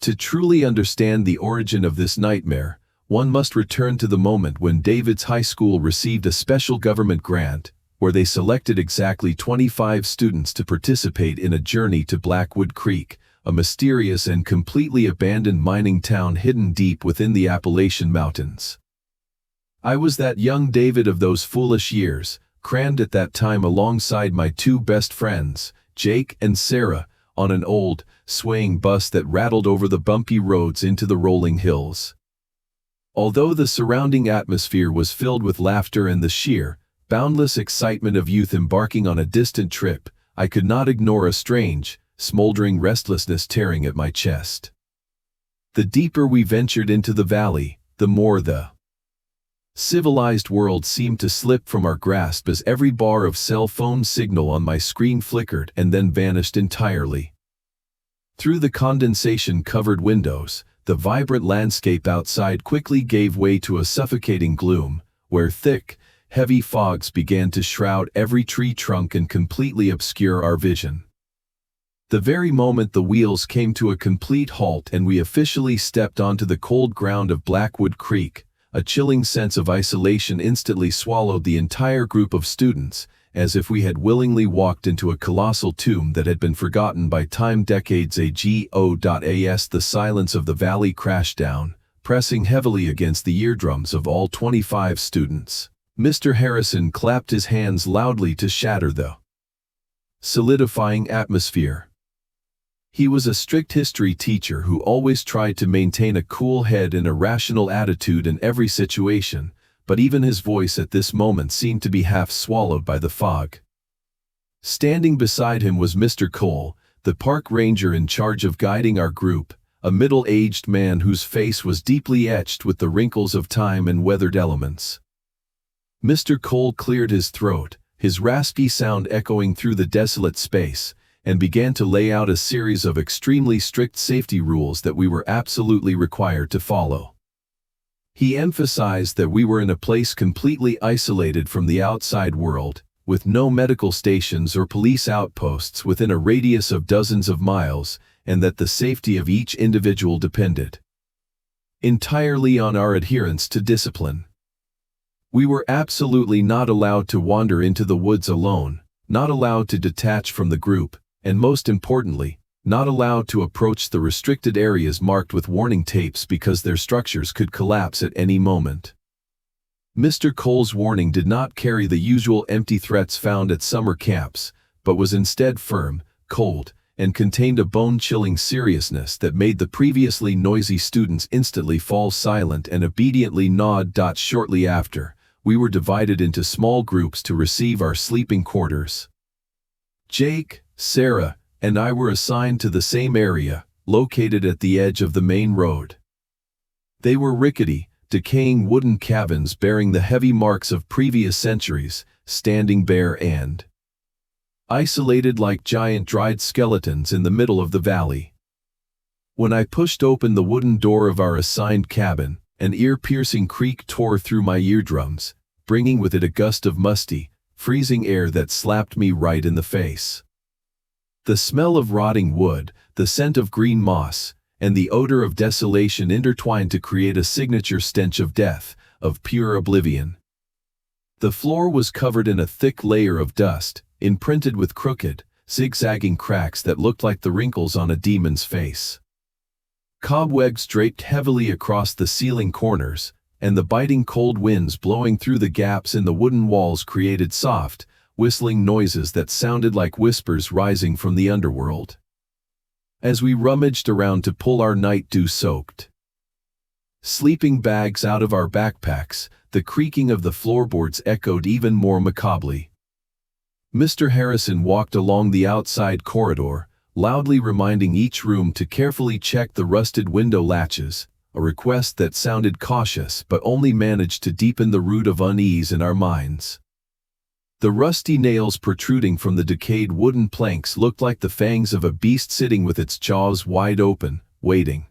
To truly understand the origin of this nightmare, one must return to the moment when David's high school received a special government grant, where they selected exactly 25 students to participate in a journey to Blackwood Creek, a mysterious and completely abandoned mining town hidden deep within the Appalachian Mountains. I was that young David of those foolish years, crammed at that time alongside my two best friends, Jake and Sarah, on an old, swaying bus that rattled over the bumpy roads into the rolling hills. Although the surrounding atmosphere was filled with laughter and the sheer, boundless excitement of youth embarking on a distant trip, I could not ignore a strange, smoldering restlessness tearing at my chest. The deeper we ventured into the valley, the more the civilized world seemed to slip from our grasp as every bar of cell phone signal on my screen flickered and then vanished entirely. Through the condensation-covered windows, the vibrant landscape outside quickly gave way to a suffocating gloom, where thick, heavy fogs began to shroud every tree trunk and completely obscure our vision. The very moment the wheels came to a complete halt and we officially stepped onto the cold ground of Blackwood Creek, a chilling sense of isolation instantly swallowed the entire group of students, as if we had willingly walked into a colossal tomb that had been forgotten by time. Decades ago. As the silence of the valley crashed down, pressing heavily against the eardrums of all 25 students, Mr. Harrison clapped his hands loudly to shatter the solidifying atmosphere. He was a strict history teacher who always tried to maintain a cool head and a rational attitude in every situation, but even his voice at this moment seemed to be half swallowed by the fog. Standing beside him was Mr. Cole, the park ranger in charge of guiding our group, a middle-aged man whose face was deeply etched with the wrinkles of time and weathered elements. Mr. Cole cleared his throat, his raspy sound echoing through the desolate space, and began to lay out a series of extremely strict safety rules that we were absolutely required to follow. He emphasized that we were in a place completely isolated from the outside world, with no medical stations or police outposts within a radius of dozens of miles, and that the safety of each individual depended entirely on our adherence to discipline. We were absolutely not allowed to wander into the woods alone, not allowed to detach from the group, and most importantly, not allowed to approach the restricted areas marked with warning tapes because their structures could collapse at any moment. Mr. Cole's warning did not carry the usual empty threats found at summer camps, but was instead firm, cold, and contained a bone-chilling seriousness that made the previously noisy students instantly fall silent and obediently nod. Shortly after, we were divided into small groups to receive our sleeping quarters. Jake, Sarah, and I were assigned to the same area, located at the edge of the main road. They were rickety, decaying wooden cabins bearing the heavy marks of previous centuries, standing bare and isolated like giant dried skeletons in the middle of the valley. When I pushed open the wooden door of our assigned cabin, an ear-piercing creak tore through my eardrums, bringing with it a gust of musty, freezing air that slapped me right in the face. The smell of rotting wood, the scent of green moss, and the odor of desolation intertwined to create a signature stench of death, of pure oblivion. The floor was covered in a thick layer of dust, imprinted with crooked, zigzagging cracks that looked like the wrinkles on a demon's face. Cobwebs draped heavily across the ceiling corners, and the biting cold winds blowing through the gaps in the wooden walls created soft, whistling noises that sounded like whispers rising from the underworld. As we rummaged around to pull our night dew-soaked sleeping bags out of our backpacks, the creaking of the floorboards echoed even more macabrely. Mr. Harrison walked along the outside corridor, loudly reminding each room to carefully check the rusted window latches, a request that sounded cautious but only managed to deepen the root of unease in our minds. The rusty nails protruding from the decayed wooden planks looked like the fangs of a beast sitting with its jaws wide open, waiting.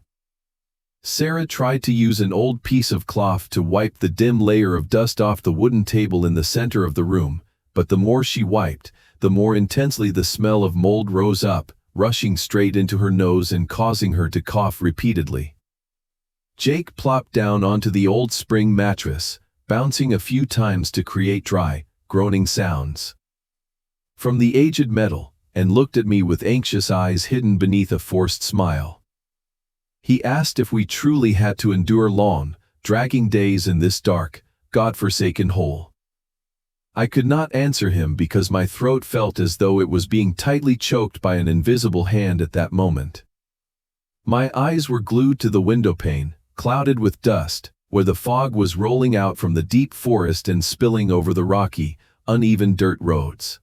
Sarah tried to use an old piece of cloth to wipe the dim layer of dust off the wooden table in the center of the room, but the more she wiped, the more intensely the smell of mold rose up, rushing straight into her nose and causing her to cough repeatedly. Jake plopped down onto the old spring mattress, bouncing a few times to create dry, groaning sounds from the aged metal, and looked at me with anxious eyes hidden beneath a forced smile. He asked if we truly had to endure long, dragging days in this dark, God-forsaken hole. I could not answer him because my throat felt as though it was being tightly choked by an invisible hand at that moment. My eyes were glued to the windowpane, clouded with dust, where the fog was rolling out from the deep forest and spilling over the rocky, uneven dirt roads.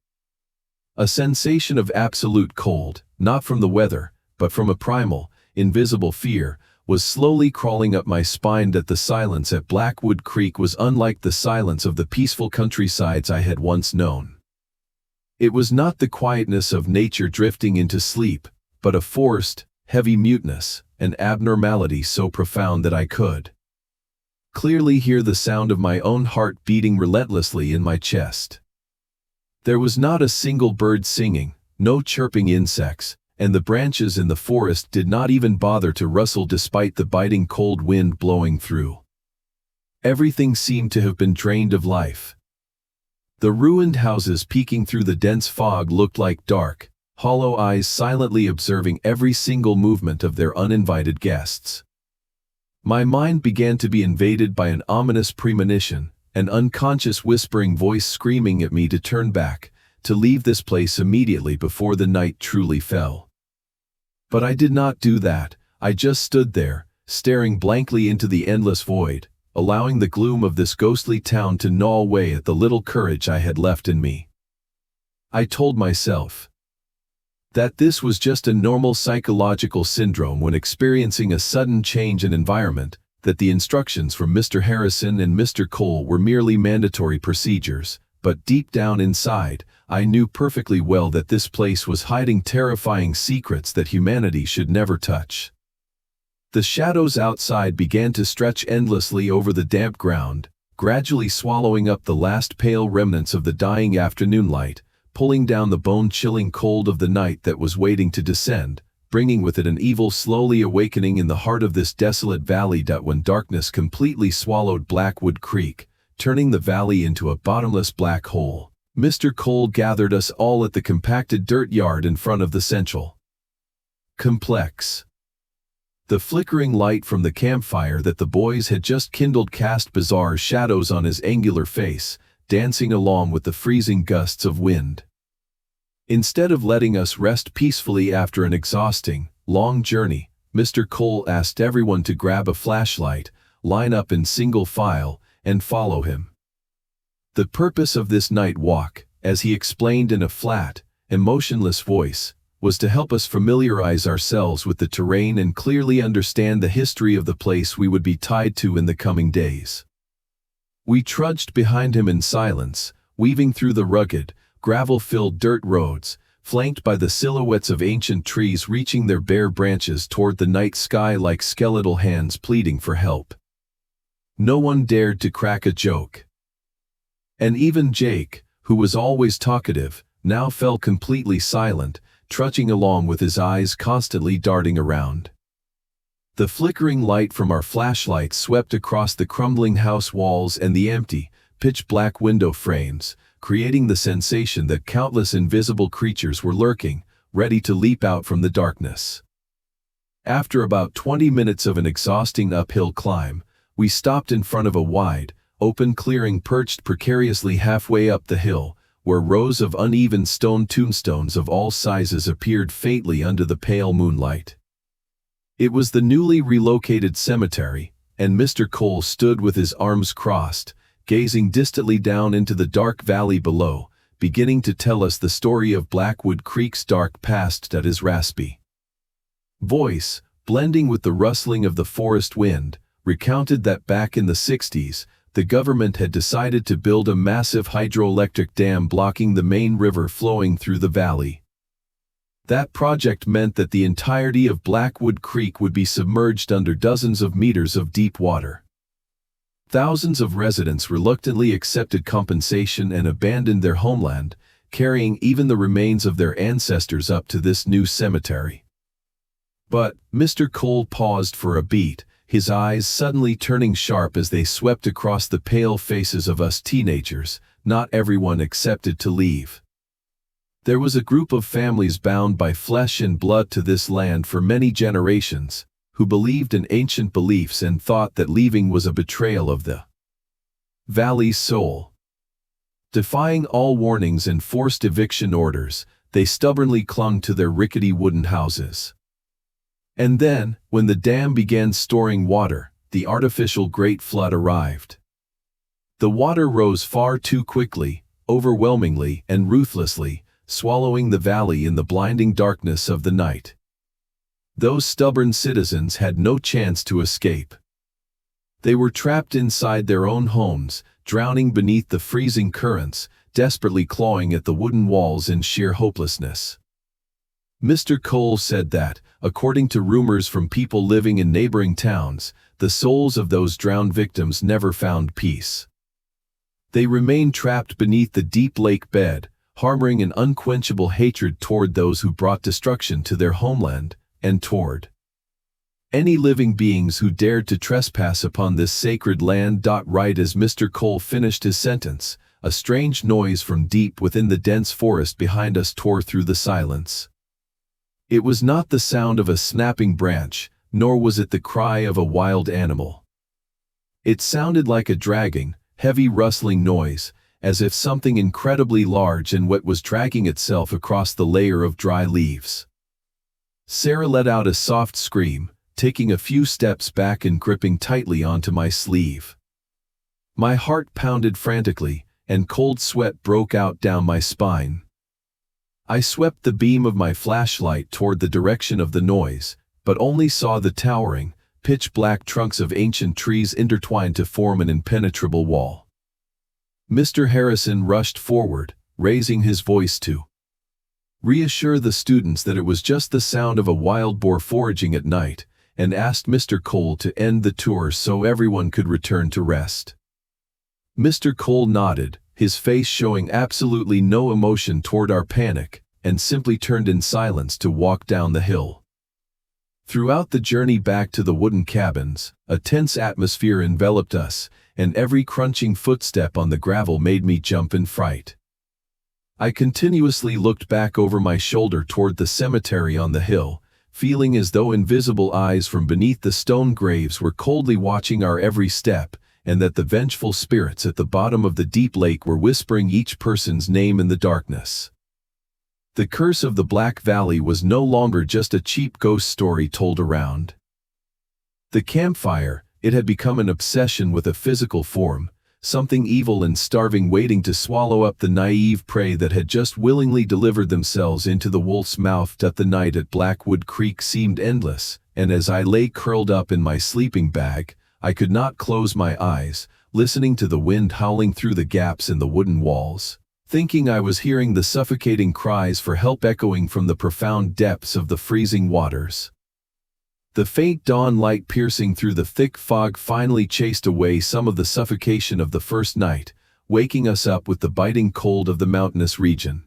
A sensation of absolute cold, not from the weather, but from a primal, invisible fear, was slowly crawling up my spine. That the silence at Blackwood Creek was unlike the silence of the peaceful countrysides I had once known. It was not the quietness of nature drifting into sleep, but a forced, heavy muteness, an abnormality so profound that I could clearly hear the sound of my own heart beating relentlessly in my chest. There was not a single bird singing, no chirping insects, and the branches in the forest did not even bother to rustle despite the biting cold wind blowing through. Everything seemed to have been drained of life. The ruined houses peeking through the dense fog looked like dark, hollow eyes silently observing every single movement of their uninvited guests. My mind began to be invaded by an ominous premonition, an unconscious whispering voice screaming at me to turn back, to leave this place immediately before the night truly fell. But I did not do that. I just stood there, staring blankly into the endless void, allowing the gloom of this ghostly town to gnaw away at the little courage I had left in me. I told myself that this was just a normal psychological syndrome when experiencing a sudden change in environment, that the instructions from Mr. Harrison and Mr. Cole were merely mandatory procedures, but deep down inside, I knew perfectly well that this place was hiding terrifying secrets that humanity should never touch. The shadows outside began to stretch endlessly over the damp ground, gradually swallowing up the last pale remnants of the dying afternoon light, pulling down the bone-chilling cold of the night that was waiting to descend, bringing with it an evil slowly awakening in the heart of this desolate valley. When darkness completely swallowed Blackwood Creek, turning the valley into a bottomless black hole, Mr. Cole gathered us all at the compacted dirt yard in front of the central complex. The flickering light from the campfire that the boys had just kindled cast bizarre shadows on his angular face, dancing along with the freezing gusts of wind. Instead of letting us rest peacefully after an exhausting, long journey, Mr. Cole asked everyone to grab a flashlight, line up in single file, and follow him. The purpose of this night walk, as he explained in a flat, emotionless voice, was to help us familiarize ourselves with the terrain and clearly understand the history of the place we would be tied to in the coming days. We trudged behind him in silence, weaving through the rugged, gravel-filled dirt roads, flanked by the silhouettes of ancient trees reaching their bare branches toward the night sky like skeletal hands pleading for help. No one dared to crack a joke. And even Jake, who was always talkative, now fell completely silent, trudging along with his eyes constantly darting around. The flickering light from our flashlights swept across the crumbling house walls and the empty, pitch-black window frames, creating the sensation that countless invisible creatures were lurking, ready to leap out from the darkness. After about 20 minutes of an exhausting uphill climb, we stopped in front of a wide, open clearing perched precariously halfway up the hill, where rows of uneven stone tombstones of all sizes appeared faintly under the pale moonlight. It was the newly relocated cemetery, and Mr. Cole stood with his arms crossed, gazing distantly down into the dark valley below, beginning to tell us the story of Blackwood Creek's dark past. His raspy voice, blending with the rustling of the forest wind, recounted that back in the 60s, the government had decided to build a massive hydroelectric dam blocking the main river flowing through the valley. That project meant that the entirety of Blackwood Creek would be submerged under dozens of meters of deep water. Thousands of residents reluctantly accepted compensation and abandoned their homeland, carrying even the remains of their ancestors up to this new cemetery. But Mr. Cole paused for a beat, his eyes suddenly turning sharp as they swept across the pale faces of us teenagers. Not everyone accepted to leave. There was a group of families bound by flesh and blood to this land for many generations, who believed in ancient beliefs and thought that leaving was a betrayal of the valley's soul. Defying all warnings and forced eviction orders, they stubbornly clung to their rickety wooden houses. And then, when the dam began storing water, the artificial Great Flood arrived. The water rose far too quickly, overwhelmingly and ruthlessly, swallowing the valley in the blinding darkness of the night. Those stubborn citizens had no chance to escape. They were trapped inside their own homes, drowning beneath the freezing currents, desperately clawing at the wooden walls in sheer hopelessness. Mr. Cole said that, according to rumors from people living in neighboring towns, the souls of those drowned victims never found peace. They remained trapped beneath the deep lake bed, harboring an unquenchable hatred toward those who brought destruction to their homeland, and toward any living beings who dared to trespass upon this sacred land. Right as Mr. Cole finished his sentence, a strange noise from deep within the dense forest behind us tore through the silence. It was not the sound of a snapping branch, nor was it the cry of a wild animal. It sounded like a dragging, heavy rustling noise, as if something incredibly large and wet was dragging itself across the layer of dry leaves. Sarah let out a soft scream, taking a few steps back and gripping tightly onto my sleeve. My heart pounded frantically, and cold sweat broke out down my spine. I swept the beam of my flashlight toward the direction of the noise, but only saw the towering, pitch-black trunks of ancient trees intertwined to form an impenetrable wall. Mr. Harrison rushed forward, raising his voice to reassure the students that it was just the sound of a wild boar foraging at night, and asked Mr. Cole to end the tour so everyone could return to rest. Mr. Cole nodded, his face showing absolutely no emotion toward our panic, and simply turned in silence to walk down the hill. Throughout the journey back to the wooden cabins, a tense atmosphere enveloped us, and every crunching footstep on the gravel made me jump in fright. I continuously looked back over my shoulder toward the cemetery on the hill, feeling as though invisible eyes from beneath the stone graves were coldly watching our every step, and that the vengeful spirits at the bottom of the deep lake were whispering each person's name in the darkness. The curse of the Black Valley was no longer just a cheap ghost story told around the campfire. It had become an obsession with a physical form, something evil and starving waiting to swallow up the naive prey that had just willingly delivered themselves into the wolf's mouth. The night at Blackwood Creek seemed endless, and as I lay curled up in my sleeping bag, I could not close my eyes, listening to the wind howling through the gaps in the wooden walls, thinking I was hearing the suffocating cries for help echoing from the profound depths of the freezing waters. The faint dawn light piercing through the thick fog finally chased away some of the suffocation of the first night, waking us up with the biting cold of the mountainous region.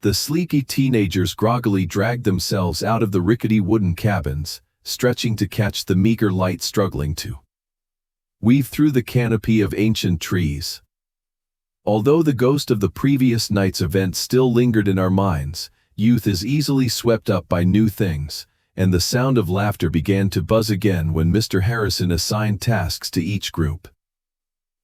The sleepy teenagers groggily dragged themselves out of the rickety wooden cabins, stretching to catch the meager light struggling to weave through the canopy of ancient trees. Although the ghost of the previous night's event still lingered in our minds, youth is easily swept up by new things, and the sound of laughter began to buzz again when Mr. Harrison assigned tasks to each group.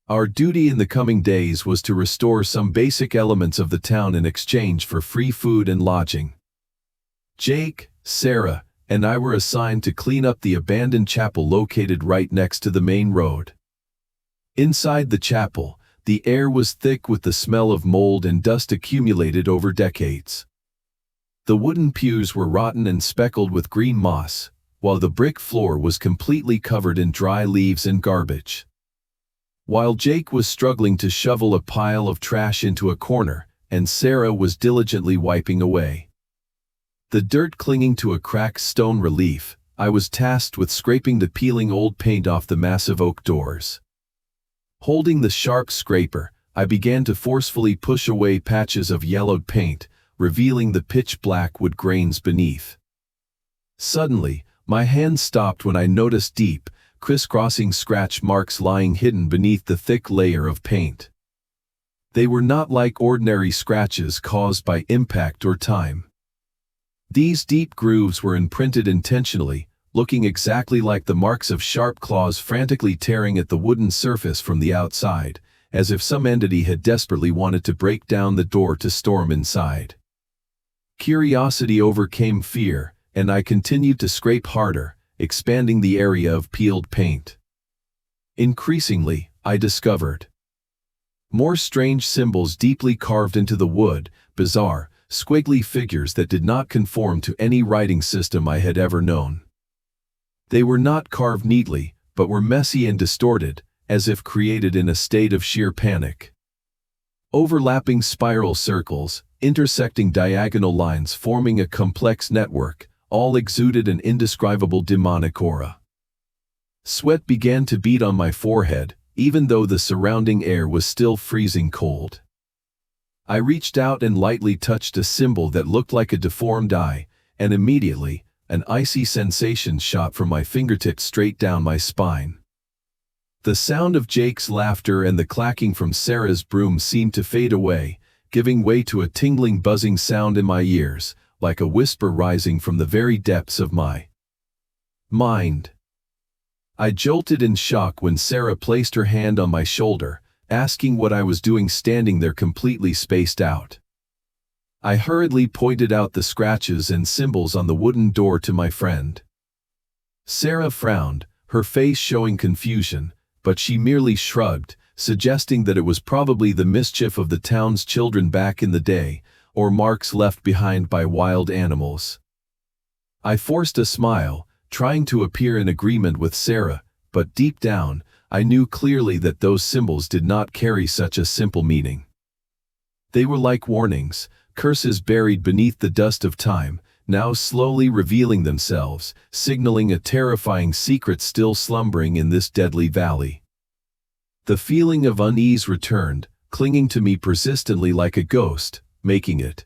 Our duty in the coming days was to restore some basic elements of the town in exchange for free food and lodging. Jake, Sarah, and I were assigned to clean up the abandoned chapel located right next to the main road. Inside the chapel, the air was thick with the smell of mold and dust accumulated over decades. The wooden pews were rotten and speckled with green moss, while the brick floor was completely covered in dry leaves and garbage. While Jake was struggling to shovel a pile of trash into a corner, and Sarah was diligently wiping away the dirt clinging to a cracked stone relief, I was tasked with scraping the peeling old paint off the massive oak doors. Holding the sharp scraper, I began to forcefully push away patches of yellowed paint, revealing the pitch black wood grains beneath. Suddenly, my hand stopped when I noticed deep, crisscrossing scratch marks lying hidden beneath the thick layer of paint. They were not like ordinary scratches caused by impact or time. These deep grooves were imprinted intentionally, looking exactly like the marks of sharp claws frantically tearing at the wooden surface from the outside, as if some entity had desperately wanted to break down the door to storm inside. Curiosity overcame fear, and I continued to scrape harder, expanding the area of peeled paint. Increasingly, I discovered more strange symbols deeply carved into the wood, bizarre, squiggly figures that did not conform to any writing system I had ever known. They were not carved neatly, but were messy and distorted, as if created in a state of sheer panic. Overlapping spiral circles, intersecting diagonal lines forming a complex network, all exuded an indescribable demonic aura. Sweat began to beat on my forehead, even though the surrounding air was still freezing cold. I reached out and lightly touched a symbol that looked like a deformed eye, and immediately, an icy sensation shot from my fingertips straight down my spine. The sound of Jake's laughter and the clacking from Sarah's broom seemed to fade away, giving way to a tingling buzzing sound in my ears, like a whisper rising from the very depths of my mind. I jolted in shock when Sarah placed her hand on my shoulder, asking what I was doing standing there completely spaced out. I hurriedly pointed out the scratches and symbols on the wooden door to my friend. Sarah frowned, her face showing confusion, but she merely shrugged, suggesting that it was probably the mischief of the town's children back in the day, or marks left behind by wild animals. I forced a smile, trying to appear in agreement with Sarah, but deep down, I knew clearly that those symbols did not carry such a simple meaning. They were like warnings, curses buried beneath the dust of time, now slowly revealing themselves, signaling a terrifying secret still slumbering in this deadly valley. The feeling of unease returned, clinging to me persistently like a ghost, making it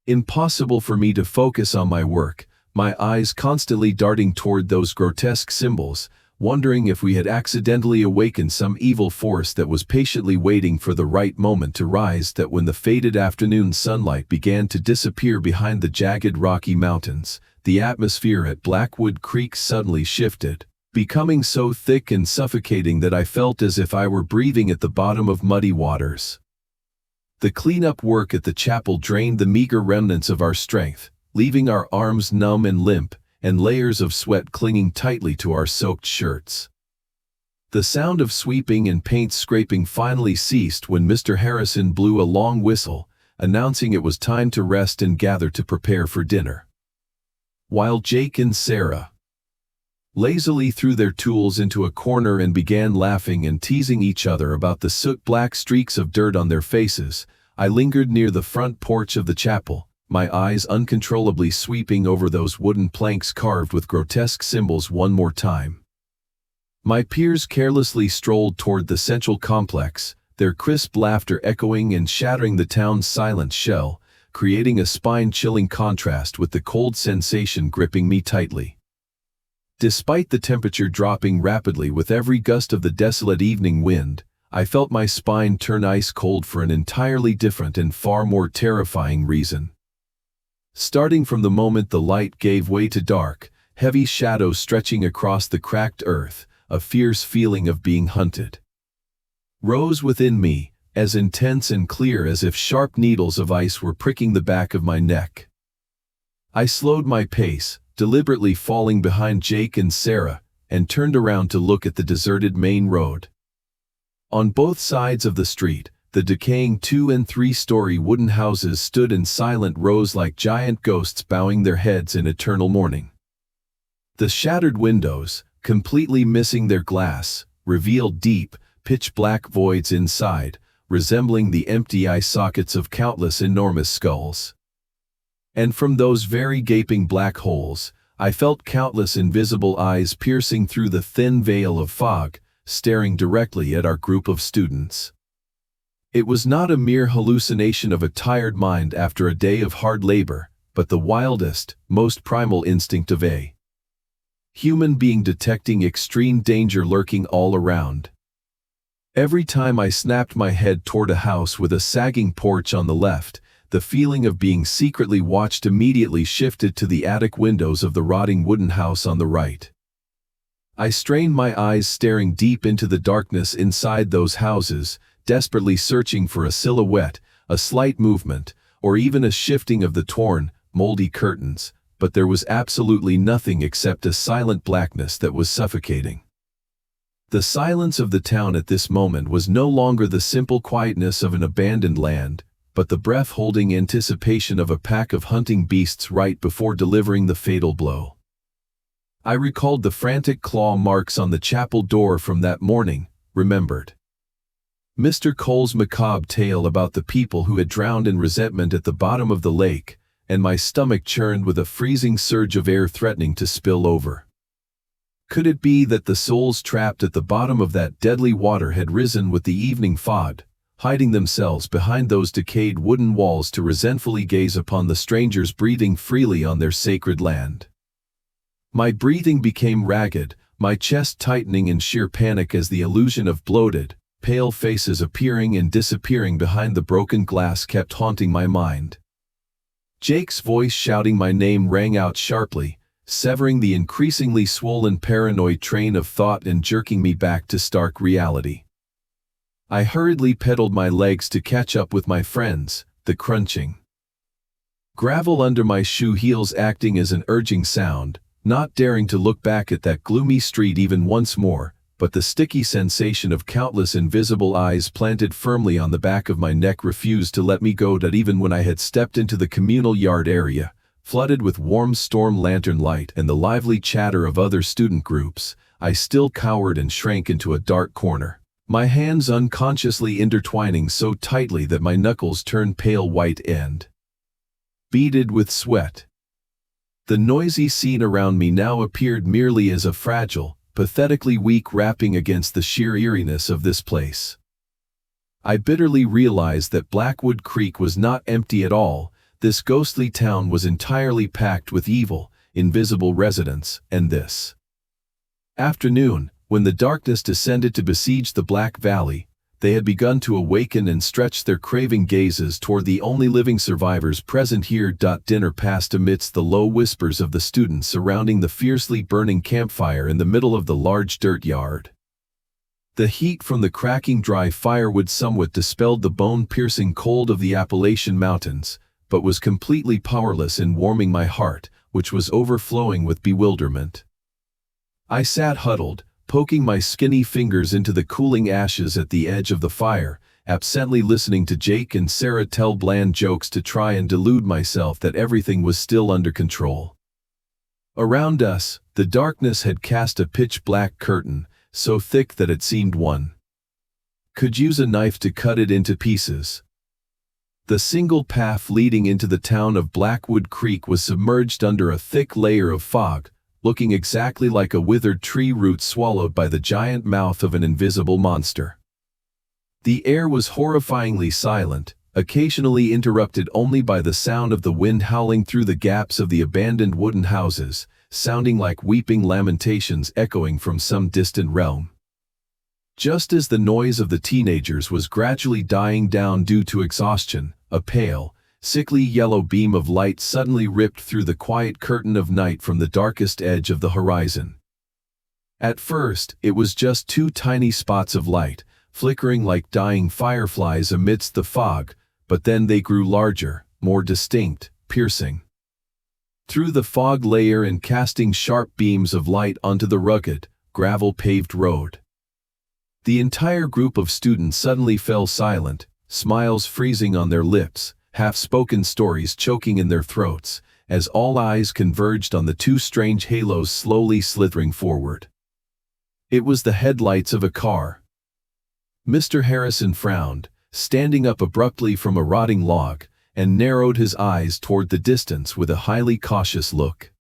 impossible for me to focus on my work, my eyes constantly darting toward those grotesque symbols, wondering if we had accidentally awakened some evil force that was patiently waiting for the right moment to rise. That when the faded afternoon sunlight began to disappear behind the jagged Rocky Mountains, the atmosphere at Blackwood Creek suddenly shifted, becoming so thick and suffocating that I felt as if I were breathing at the bottom of muddy waters. The cleanup work at the chapel drained the meager remnants of our strength, leaving our arms numb and limp, and layers of sweat clinging tightly to our soaked shirts. The sound of sweeping and paint scraping finally ceased when Mr. Harrison blew a long whistle, announcing it was time to rest and gather to prepare for dinner. While Jake and Sarah lazily threw their tools into a corner and began laughing and teasing each other about the soot-black streaks of dirt on their faces, I lingered near the front porch of the chapel, my eyes uncontrollably sweeping over those wooden planks carved with grotesque symbols one more time. My peers carelessly strolled toward the central complex, their crisp laughter echoing and shattering the town's silent shell, creating a spine-chilling contrast with the cold sensation gripping me tightly. Despite the temperature dropping rapidly with every gust of the desolate evening wind, I felt my spine turn ice cold for an entirely different and far more terrifying reason. Starting from the moment the light gave way to dark, heavy shadows stretching across the cracked earth, a fierce feeling of being hunted rose within me, as intense and clear as if sharp needles of ice were pricking the back of my neck. I slowed my pace, deliberately falling behind Jake and Sarah, and turned around to look at the deserted main road. On both sides of the street, the decaying 2- and 3-story wooden houses stood in silent rows like giant ghosts bowing their heads in eternal mourning. The shattered windows, completely missing their glass, revealed deep, pitch-black voids inside, resembling the empty eye sockets of countless enormous skulls. And from those very gaping black holes, I felt countless invisible eyes piercing through the thin veil of fog, staring directly at our group of students. It was not a mere hallucination of a tired mind after a day of hard labor, but the wildest, most primal instinct of a human being detecting extreme danger lurking all around. Every time I snapped my head toward a house with a sagging porch on the left, the feeling of being secretly watched immediately shifted to the attic windows of the rotting wooden house on the right. I strained my eyes, staring deep into the darkness inside those houses, desperately searching for a silhouette, a slight movement, or even a shifting of the torn, moldy curtains, but there was absolutely nothing except a silent blackness that was suffocating. The silence of the town at this moment was no longer the simple quietness of an abandoned land, but the breath-holding anticipation of a pack of hunting beasts right before delivering the fatal blow. I recalled the frantic claw marks on the chapel door from that morning, remembered Mr. Cole's macabre tale about the people who had drowned in resentment at the bottom of the lake, and my stomach churned with a freezing surge of air threatening to spill over. Could it be that the souls trapped at the bottom of that deadly water had risen with the evening fog, hiding themselves behind those decayed wooden walls to resentfully gaze upon the strangers breathing freely on their sacred land? My breathing became ragged, my chest tightening in sheer panic as the illusion of bloated, pale faces appearing and disappearing behind the broken glass kept haunting my mind. Jake's voice shouting my name rang out sharply, severing the increasingly swollen paranoid train of thought and jerking me back to stark reality. I hurriedly pedaled my legs to catch up with my friends, the crunching gravel under my shoe heels acting as an urging sound, not daring to look back at that gloomy street even once more, but the sticky sensation of countless invisible eyes planted firmly on the back of my neck refused to let me go. That even when I had stepped into the communal yard area, flooded with warm storm lantern light and the lively chatter of other student groups, I still cowered and shrank into a dark corner, my hands unconsciously intertwining so tightly that my knuckles turned pale white and beaded with sweat. The noisy scene around me now appeared merely as a fragile, pathetically weak rapping against the sheer eeriness of this place. I bitterly realized that Blackwood Creek was not empty at all. This ghostly town was entirely packed with evil, invisible residents, and this afternoon, when the darkness descended to besiege the Black Valley, they had begun to awaken and stretch their craving gazes toward the only living survivors present here. Dinner passed amidst the low whispers of the students surrounding the fiercely burning campfire in the middle of the large dirt yard. The heat from the cracking dry firewood somewhat dispelled the bone-piercing cold of the Appalachian mountains, but was completely powerless in warming my heart, which was overflowing with bewilderment. I sat huddled, poking my skinny fingers into the cooling ashes at the edge of the fire, absently listening to Jake and Sarah tell bland jokes to try and delude myself that everything was still under control. Around us, the darkness had cast a pitch-black curtain, so thick that it seemed one could use a knife to cut it into pieces. The single path leading into the town of Blackwood Creek was submerged under a thick layer of fog, looking exactly like a withered tree root swallowed by the giant mouth of an invisible monster. The air was horrifyingly silent, occasionally interrupted only by the sound of the wind howling through the gaps of the abandoned wooden houses, sounding like weeping lamentations echoing from some distant realm. Just as the noise of the teenagers was gradually dying down due to exhaustion, a pale, sickly yellow beam of light suddenly ripped through the quiet curtain of night from the darkest edge of the horizon. At first, it was just two tiny spots of light, flickering like dying fireflies amidst the fog, but then they grew larger, more distinct, piercing through the fog layer and casting sharp beams of light onto the rugged, gravel-paved road. The entire group of students suddenly fell silent, smiles freezing on their lips, half-spoken stories choking in their throats, as all eyes converged on the two strange halos slowly slithering forward. It was the headlights of a car. Mr. Harrison frowned, standing up abruptly from a rotting log, and narrowed his eyes toward the distance with a highly cautious look.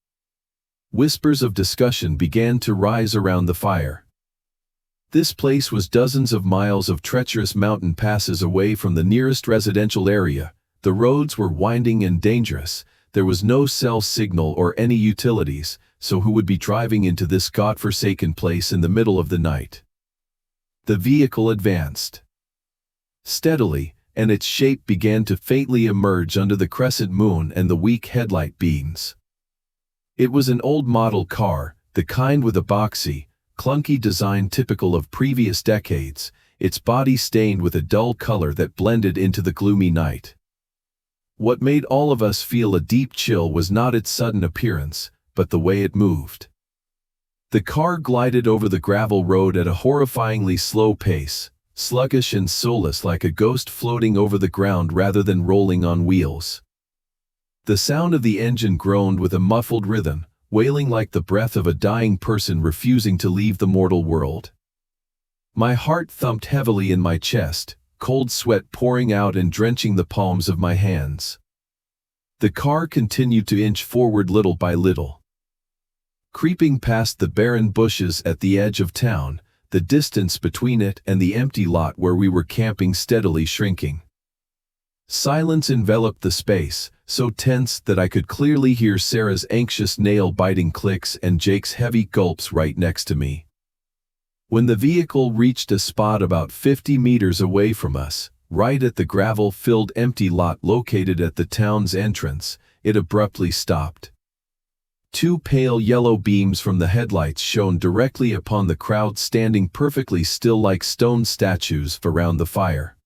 Whispers of discussion began to rise around the fire. This place was dozens of miles of treacherous mountain passes away from the nearest residential area. The roads were winding and dangerous. There was no cell signal or any utilities, so who would be driving into this godforsaken place in the middle of the night? The vehicle advanced steadily, and its shape began to faintly emerge under the crescent moon and the weak headlight beams. It was an old model car, the kind with a boxy, clunky design typical of previous decades, its body stained with a dull color that blended into the gloomy night. What made all of us feel a deep chill was not its sudden appearance, but the way it moved. The car glided over the gravel road at a horrifyingly slow pace, sluggish and soulless like a ghost floating over the ground rather than rolling on wheels. The sound of the engine groaned with a muffled rhythm, wailing like the breath of a dying person refusing to leave the mortal world. My heart thumped heavily in my chest, cold sweat pouring out and drenching the palms of my hands. The car continued to inch forward little by little. Creeping past the barren bushes at the edge of town, the distance between it and the empty lot where we were camping steadily shrinking. Silence enveloped the space, so tense that I could clearly hear Sarah's anxious nail-biting clicks and Jake's heavy gulps right next to me. When the vehicle reached a spot about 50 meters away from us, right at the gravel-filled empty lot located at the town's entrance, it abruptly stopped. Two pale yellow beams from the headlights shone directly upon the crowd standing perfectly still like stone statues around the fire.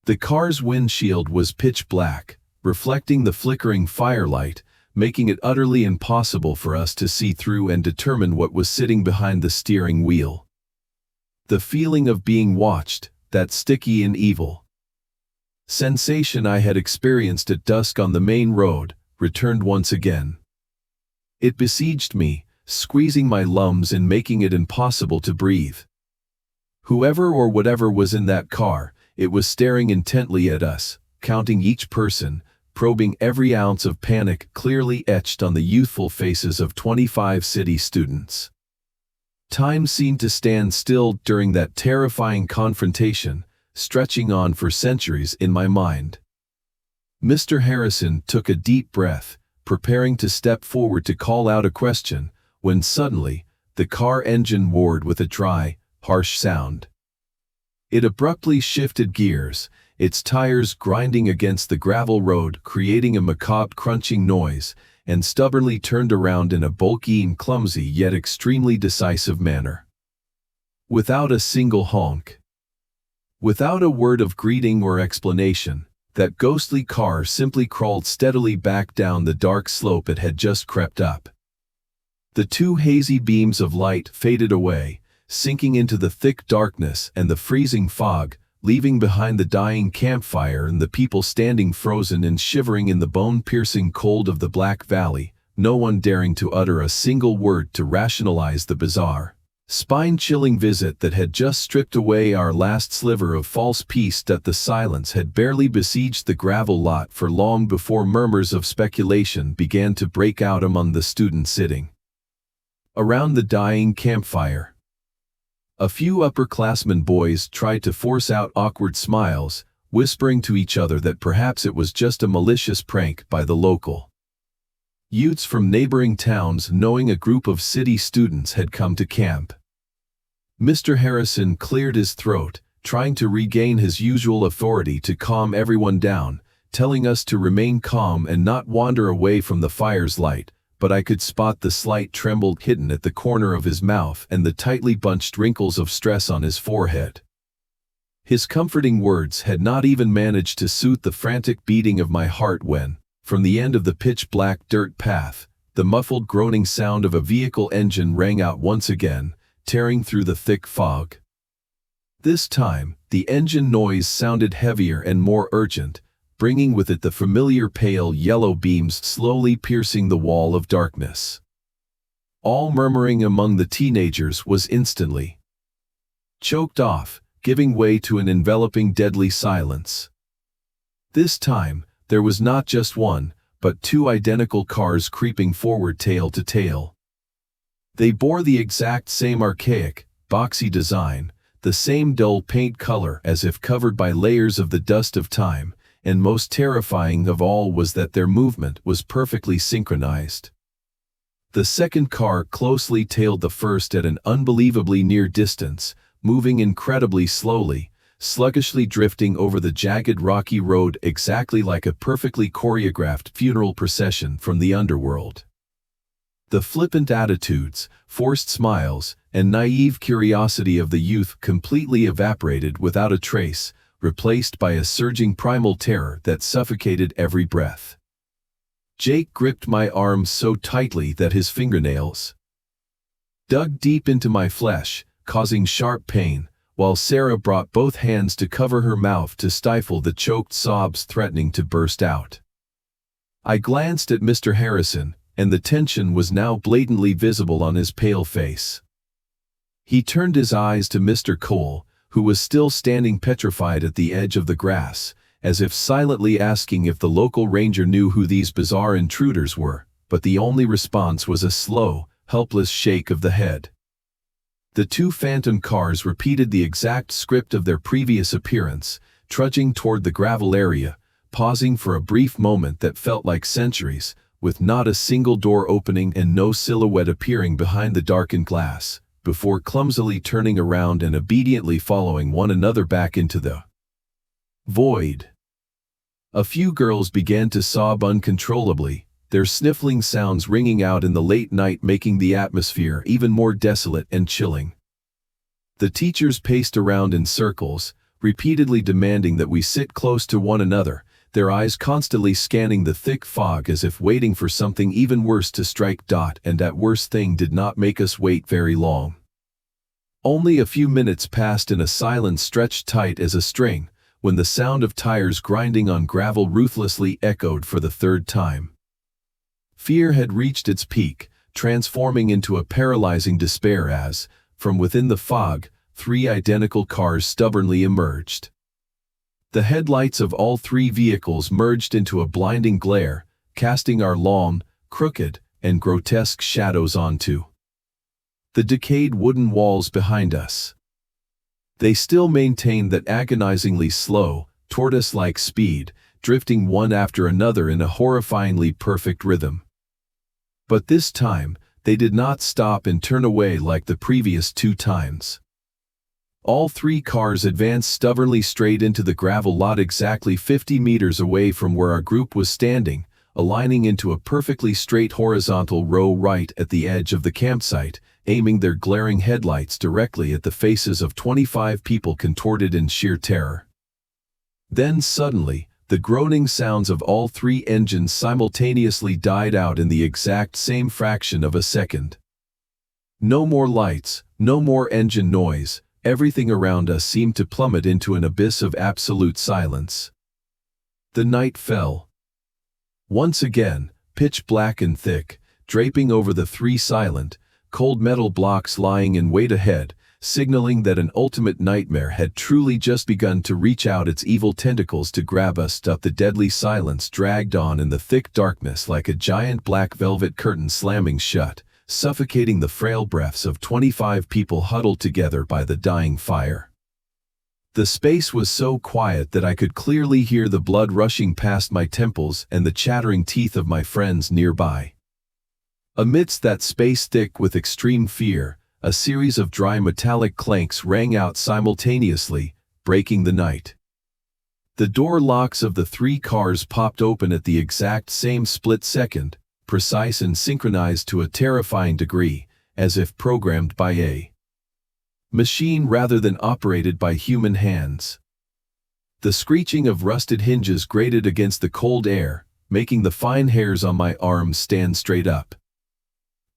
The car's windshield was pitch black, reflecting the flickering firelight, making it utterly impossible for us to see through and determine what was sitting behind the steering wheel. The feeling of being watched, that sticky and evil sensation I had experienced at dusk on the main road, returned once again. It besieged me, squeezing my lungs and making it impossible to breathe. Whoever or whatever was in that car, it was staring intently at us, counting each person, probing every ounce of panic clearly etched on the youthful faces of 25 city students. Time seemed to stand still during that terrifying confrontation, stretching on for centuries in my mind. Mr. Harrison took a deep breath, preparing to step forward to call out a question, when suddenly, the car engine roared with a dry, harsh sound. It abruptly shifted gears, its tires grinding against the gravel road creating a macabre crunching noise, and stubbornly turned around in a bulky and clumsy yet extremely decisive manner. Without a single honk, without a word of greeting or explanation, that ghostly car simply crawled steadily back down the dark slope it had just crept up. The two hazy beams of light faded away, sinking into the thick darkness and the freezing fog, leaving behind the dying campfire and the people standing frozen and shivering in the bone-piercing cold of the Black Valley, no one daring to utter a single word to rationalize the bizarre, spine-chilling visit that had just stripped away our last sliver of false peace. That the silence had barely besieged the gravel lot for long before murmurs of speculation began to break out among the students sitting around the dying campfire. A few upperclassmen boys tried to force out awkward smiles, whispering to each other that perhaps it was just a malicious prank by the local youths from neighboring towns, knowing a group of city students had come to camp. Mr. Harrison cleared his throat, trying to regain his usual authority to calm everyone down, telling us to remain calm and not wander away from the fire's light, but I could spot the slight tremble hidden at the corner of his mouth and the tightly bunched wrinkles of stress on his forehead. His comforting words had not even managed to soothe the frantic beating of my heart when, from the end of the pitch-black dirt path, the muffled groaning sound of a vehicle engine rang out once again, tearing through the thick fog. This time, the engine noise sounded heavier and more urgent, bringing with it the familiar pale yellow beams slowly piercing the wall of darkness. All murmuring among the teenagers was instantly choked off, giving way to an enveloping deadly silence. This time, there was not just one, but two identical cars creeping forward tail to tail. They bore the exact same archaic, boxy design, the same dull paint color as if covered by layers of the dust of time, and most terrifying of all was that their movement was perfectly synchronized. The second car closely tailed the first at an unbelievably near distance, moving incredibly slowly, sluggishly drifting over the jagged rocky road exactly like a perfectly choreographed funeral procession from the underworld. The flippant attitudes, forced smiles, and naive curiosity of the youth completely evaporated without a trace, replaced by a surging primal terror that suffocated every breath. Jake gripped my arms so tightly that his fingernails dug deep into my flesh, causing sharp pain, while Sarah brought both hands to cover her mouth to stifle the choked sobs threatening to burst out. I glanced at Mr. Harrison, and the tension was now blatantly visible on his pale face. He turned his eyes to Mr. Cole, who was still standing petrified at the edge of the grass, as if silently asking if the local ranger knew who these bizarre intruders were, but the only response was a slow, helpless shake of the head. The two phantom cars repeated the exact script of their previous appearance, trudging toward the gravel area, pausing for a brief moment that felt like centuries, with not a single door opening and no silhouette appearing behind the darkened glass, before clumsily turning around and obediently following one another back into the void. A few girls began to sob uncontrollably, their sniffling sounds ringing out in the late night, making the atmosphere even more desolate and chilling. The teachers paced around in circles, repeatedly demanding that we sit close to one another, their eyes constantly scanning the thick fog as if waiting for something even worse to strike. And that worst thing did not make us wait very long. Only a few minutes passed in a silence stretched tight as a string, when the sound of tires grinding on gravel ruthlessly echoed for the third time. Fear had reached its peak, transforming into a paralyzing despair as, from within the fog, three identical cars stubbornly emerged. The headlights of all three vehicles merged into a blinding glare, casting our long, crooked, and grotesque shadows onto the decayed wooden walls behind us. They still maintained that agonizingly slow, tortoise-like speed, drifting one after another in a horrifyingly perfect rhythm. But this time, they did not stop and turn away like the previous two times. All three cars advanced stubbornly straight into the gravel lot exactly 50 meters away from where our group was standing, aligning into a perfectly straight horizontal row right at the edge of the campsite, aiming their glaring headlights directly at the faces of 25 people contorted in sheer terror. Then suddenly, the groaning sounds of all three engines simultaneously died out in the exact same fraction of a second. No more lights, no more engine noise. Everything around us seemed to plummet into an abyss of absolute silence. The night fell. Once again, pitch black and thick, draping over the three silent, cold metal blocks lying in wait ahead, signaling that an ultimate nightmare had truly just begun to reach out its evil tentacles to grab us. The deadly silence dragged on in the thick darkness like a giant black velvet curtain slamming shut, suffocating the frail breaths of 25 people huddled together by the dying fire. The space was so quiet that I could clearly hear the blood rushing past my temples and the chattering teeth of my friends nearby. Amidst that space thick with extreme fear, a series of dry metallic clanks rang out simultaneously, breaking the night. The door locks of the three cars popped open at the exact same split second, precise and synchronized to a terrifying degree, as if programmed by a machine rather than operated by human hands. The screeching of rusted hinges grated against the cold air, making the fine hairs on my arms stand straight up.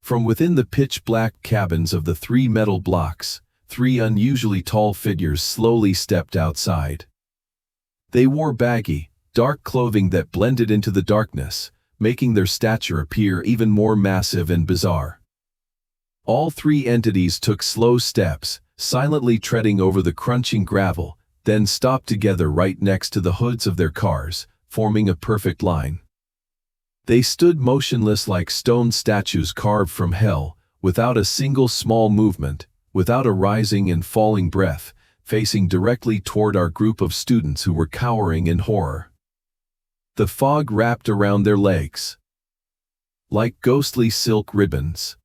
From within the pitch-black cabins of the three metal blocks, three unusually tall figures slowly stepped outside. They wore baggy, dark clothing that blended into the darkness, making their stature appear even more massive and bizarre. All three entities took slow steps, silently treading over the crunching gravel, then stopped together right next to the hoods of their cars, forming a perfect line. They stood motionless like stone statues carved from hell, without a single small movement, without a rising and falling breath, facing directly toward our group of students who were cowering in horror. The fog wrapped around their legs like ghostly silk ribbons.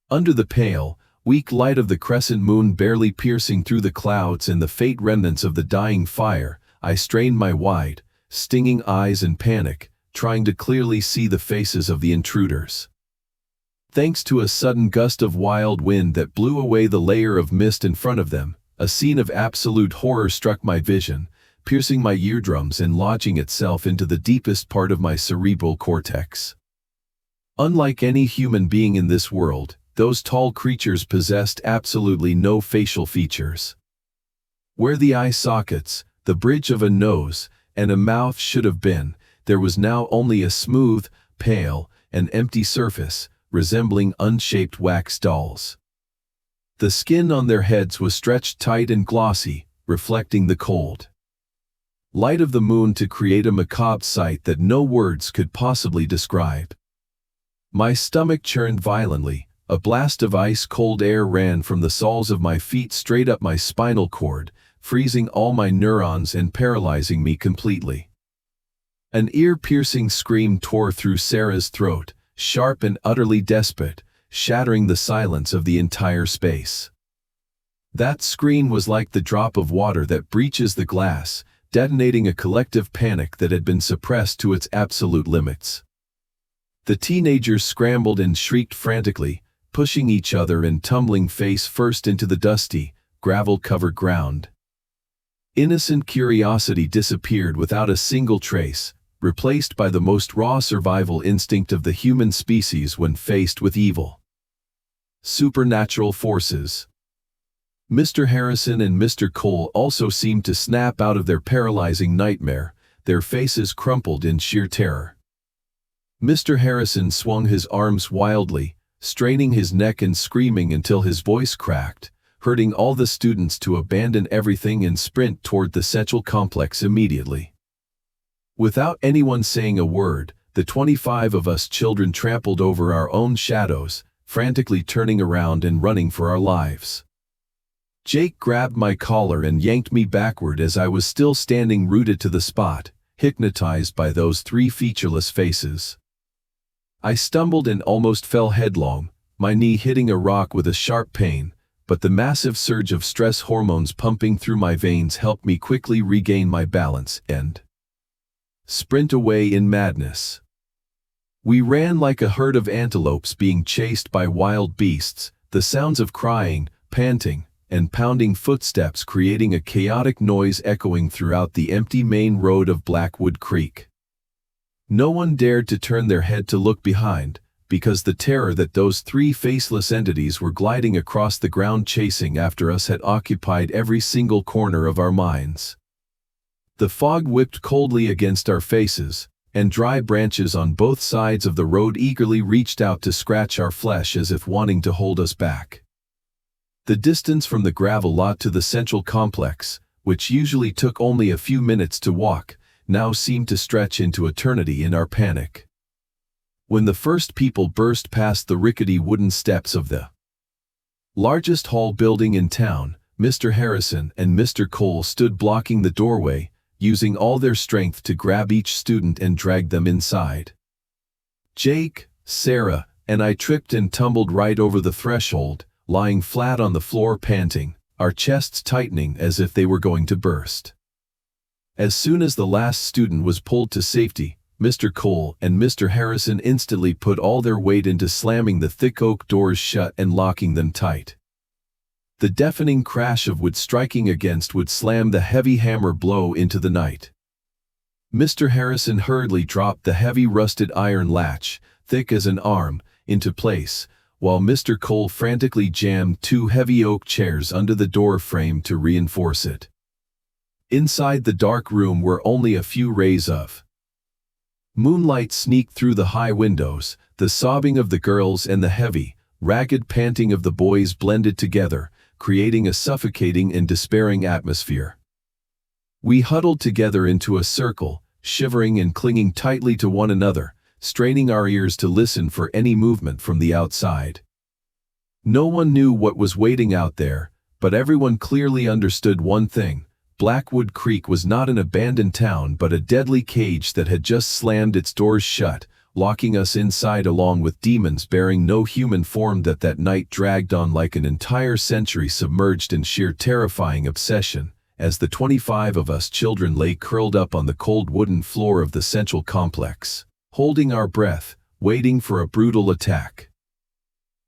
Under the pale, weak light of the crescent moon barely piercing through the clouds and the faint remnants of the dying fire, I strained my wide, stinging eyes in panic, trying to clearly see the faces of the intruders. Thanks to a sudden gust of wild wind that blew away the layer of mist in front of them, a scene of absolute horror struck my vision, piercing my eardrums and lodging itself into the deepest part of my cerebral cortex. Unlike any human being in this world, those tall creatures possessed absolutely no facial features. Where the eye sockets, the bridge of a nose, and a mouth should have been, there was now only a smooth, pale, and empty surface, resembling unshaped wax dolls. The skin on their heads was stretched tight and glossy, reflecting the cold light of the moon to create a macabre sight that no words could possibly describe. My stomach churned violently. A blast of ice-cold air ran from the soles of my feet straight up my spinal cord, freezing all my neurons and paralyzing me completely. An ear-piercing scream tore through Sarah's throat, sharp and utterly desperate, shattering the silence of the entire space. That scream was like the drop of water that breaches the glass, detonating a collective panic that had been suppressed to its absolute limits. The teenagers scrambled and shrieked frantically, pushing each other and tumbling face first into the dusty, gravel-covered ground. Innocent curiosity disappeared without a single trace, replaced by the most raw survival instinct of the human species when faced with evil. Supernatural forces. Mr. Harrison and Mr. Cole also seemed to snap out of their paralyzing nightmare, their faces crumpled in sheer terror. Mr. Harrison swung his arms wildly, straining his neck and screaming until his voice cracked, hurting all the students to abandon everything and sprint toward the central complex immediately. Without anyone saying a word, the 25 of us children trampled over our own shadows, frantically turning around and running for our lives. Jake grabbed my collar and yanked me backward as I was still standing rooted to the spot, hypnotized by those three featureless faces. I stumbled and almost fell headlong, my knee hitting a rock with a sharp pain, but the massive surge of stress hormones pumping through my veins helped me quickly regain my balance and sprint away in madness. We ran like a herd of antelopes being chased by wild beasts, the sounds of crying, panting, and pounding footsteps creating a chaotic noise echoing throughout the empty main road of Blackwood Creek. No one dared to turn their head to look behind, because the terror that those three faceless entities were gliding across the ground chasing after us had occupied every single corner of our minds. The fog whipped coldly against our faces, and dry branches on both sides of the road eagerly reached out to scratch our flesh as if wanting to hold us back. The distance from the gravel lot to the central complex, which usually took only a few minutes to walk, now seemed to stretch into eternity in our panic. When the first people burst past the rickety wooden steps of the largest hall building in town, Mr. Harrison and Mr. Cole stood blocking the doorway, using all their strength to grab each student and drag them inside. Jake, Sarah, and I tripped and tumbled right over the threshold, lying flat on the floor panting, our chests tightening as if they were going to burst. As soon as the last student was pulled to safety, Mr. Cole and Mr. Harrison instantly put all their weight into slamming the thick oak doors shut and locking them tight. The deafening crash of wood striking against wood slammed the heavy hammer blow into the night. Mr. Harrison hurriedly dropped the heavy rusted iron latch, thick as an arm, into place, while Mr. Cole frantically jammed two heavy oak chairs under the door frame to reinforce it. Inside the dark room were only a few rays of moonlight sneaked through the high windows, the sobbing of the girls and the heavy, ragged panting of the boys blended together, creating a suffocating and despairing atmosphere. We huddled together into a circle, shivering and clinging tightly to one another, straining our ears to listen for any movement from the outside. No one knew what was waiting out there, but everyone clearly understood one thing. Blackwood Creek was not an abandoned town but a deadly cage that had just slammed its doors shut, locking us inside along with demons bearing no human form. That night dragged on like an entire century, submerged in sheer terrifying obsession, as the 25 of us children lay curled up on the cold wooden floor of the central complex, holding our breath, waiting for a brutal attack.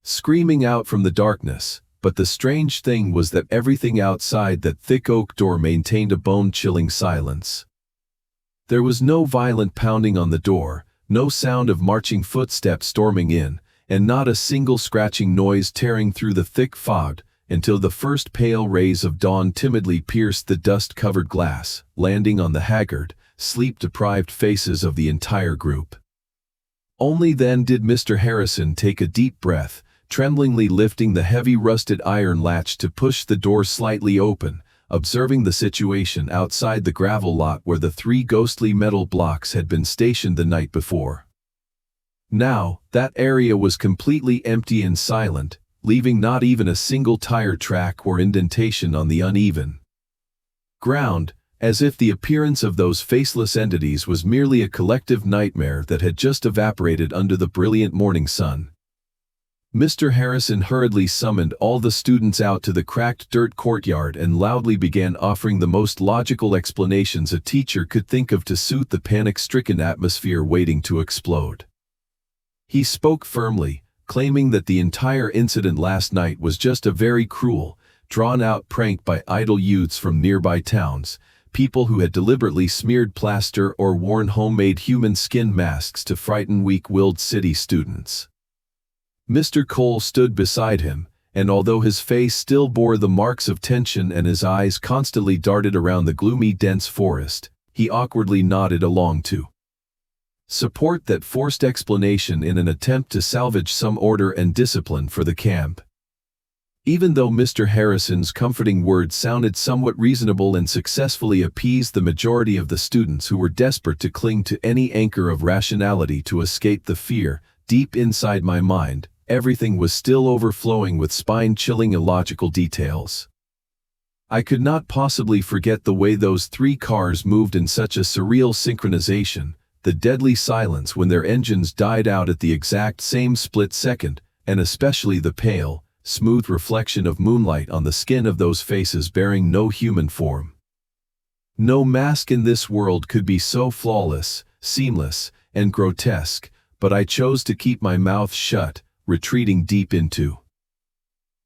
Screaming out from the darkness, but the strange thing was that everything outside that thick oak door maintained a bone-chilling silence. There was no violent pounding on the door, no sound of marching footsteps storming in, and not a single scratching noise tearing through the thick fog, until the first pale rays of dawn timidly pierced the dust-covered glass, landing on the haggard, sleep-deprived faces of the entire group. Only then did Mr. Harrison take a deep breath, tremblingly lifting the heavy rusted iron latch to push the door slightly open, observing the situation outside the gravel lot where the 3 ghostly metal blocks had been stationed the night before. Now, that area was completely empty and silent, leaving not even a single tire track or indentation on the uneven ground, as if the appearance of those faceless entities was merely a collective nightmare that had just evaporated under the brilliant morning sun. Mr. Harrison hurriedly summoned all the students out to the cracked dirt courtyard and loudly began offering the most logical explanations a teacher could think of to suit the panic-stricken atmosphere waiting to explode. He spoke firmly, claiming that the entire incident last night was just a very cruel, drawn-out prank by idle youths from nearby towns, people who had deliberately smeared plaster or worn homemade human skin masks to frighten weak-willed city students. Mr. Cole stood beside him, and although his face still bore the marks of tension and his eyes constantly darted around the gloomy, dense forest, he awkwardly nodded along to support that forced explanation in an attempt to salvage some order and discipline for the camp. Even though Mr. Harrison's comforting words sounded somewhat reasonable and successfully appeased the majority of the students who were desperate to cling to any anchor of rationality to escape the fear, deep inside my mind, everything was still overflowing with spine-chilling illogical details. I could not possibly forget the way those 3 cars moved in such a surreal synchronization, the deadly silence when their engines died out at the exact same split second, and especially the pale, smooth reflection of moonlight on the skin of those faces bearing no human form. No mask in this world could be so flawless, seamless, and grotesque, but I chose to keep my mouth shut, retreating deep into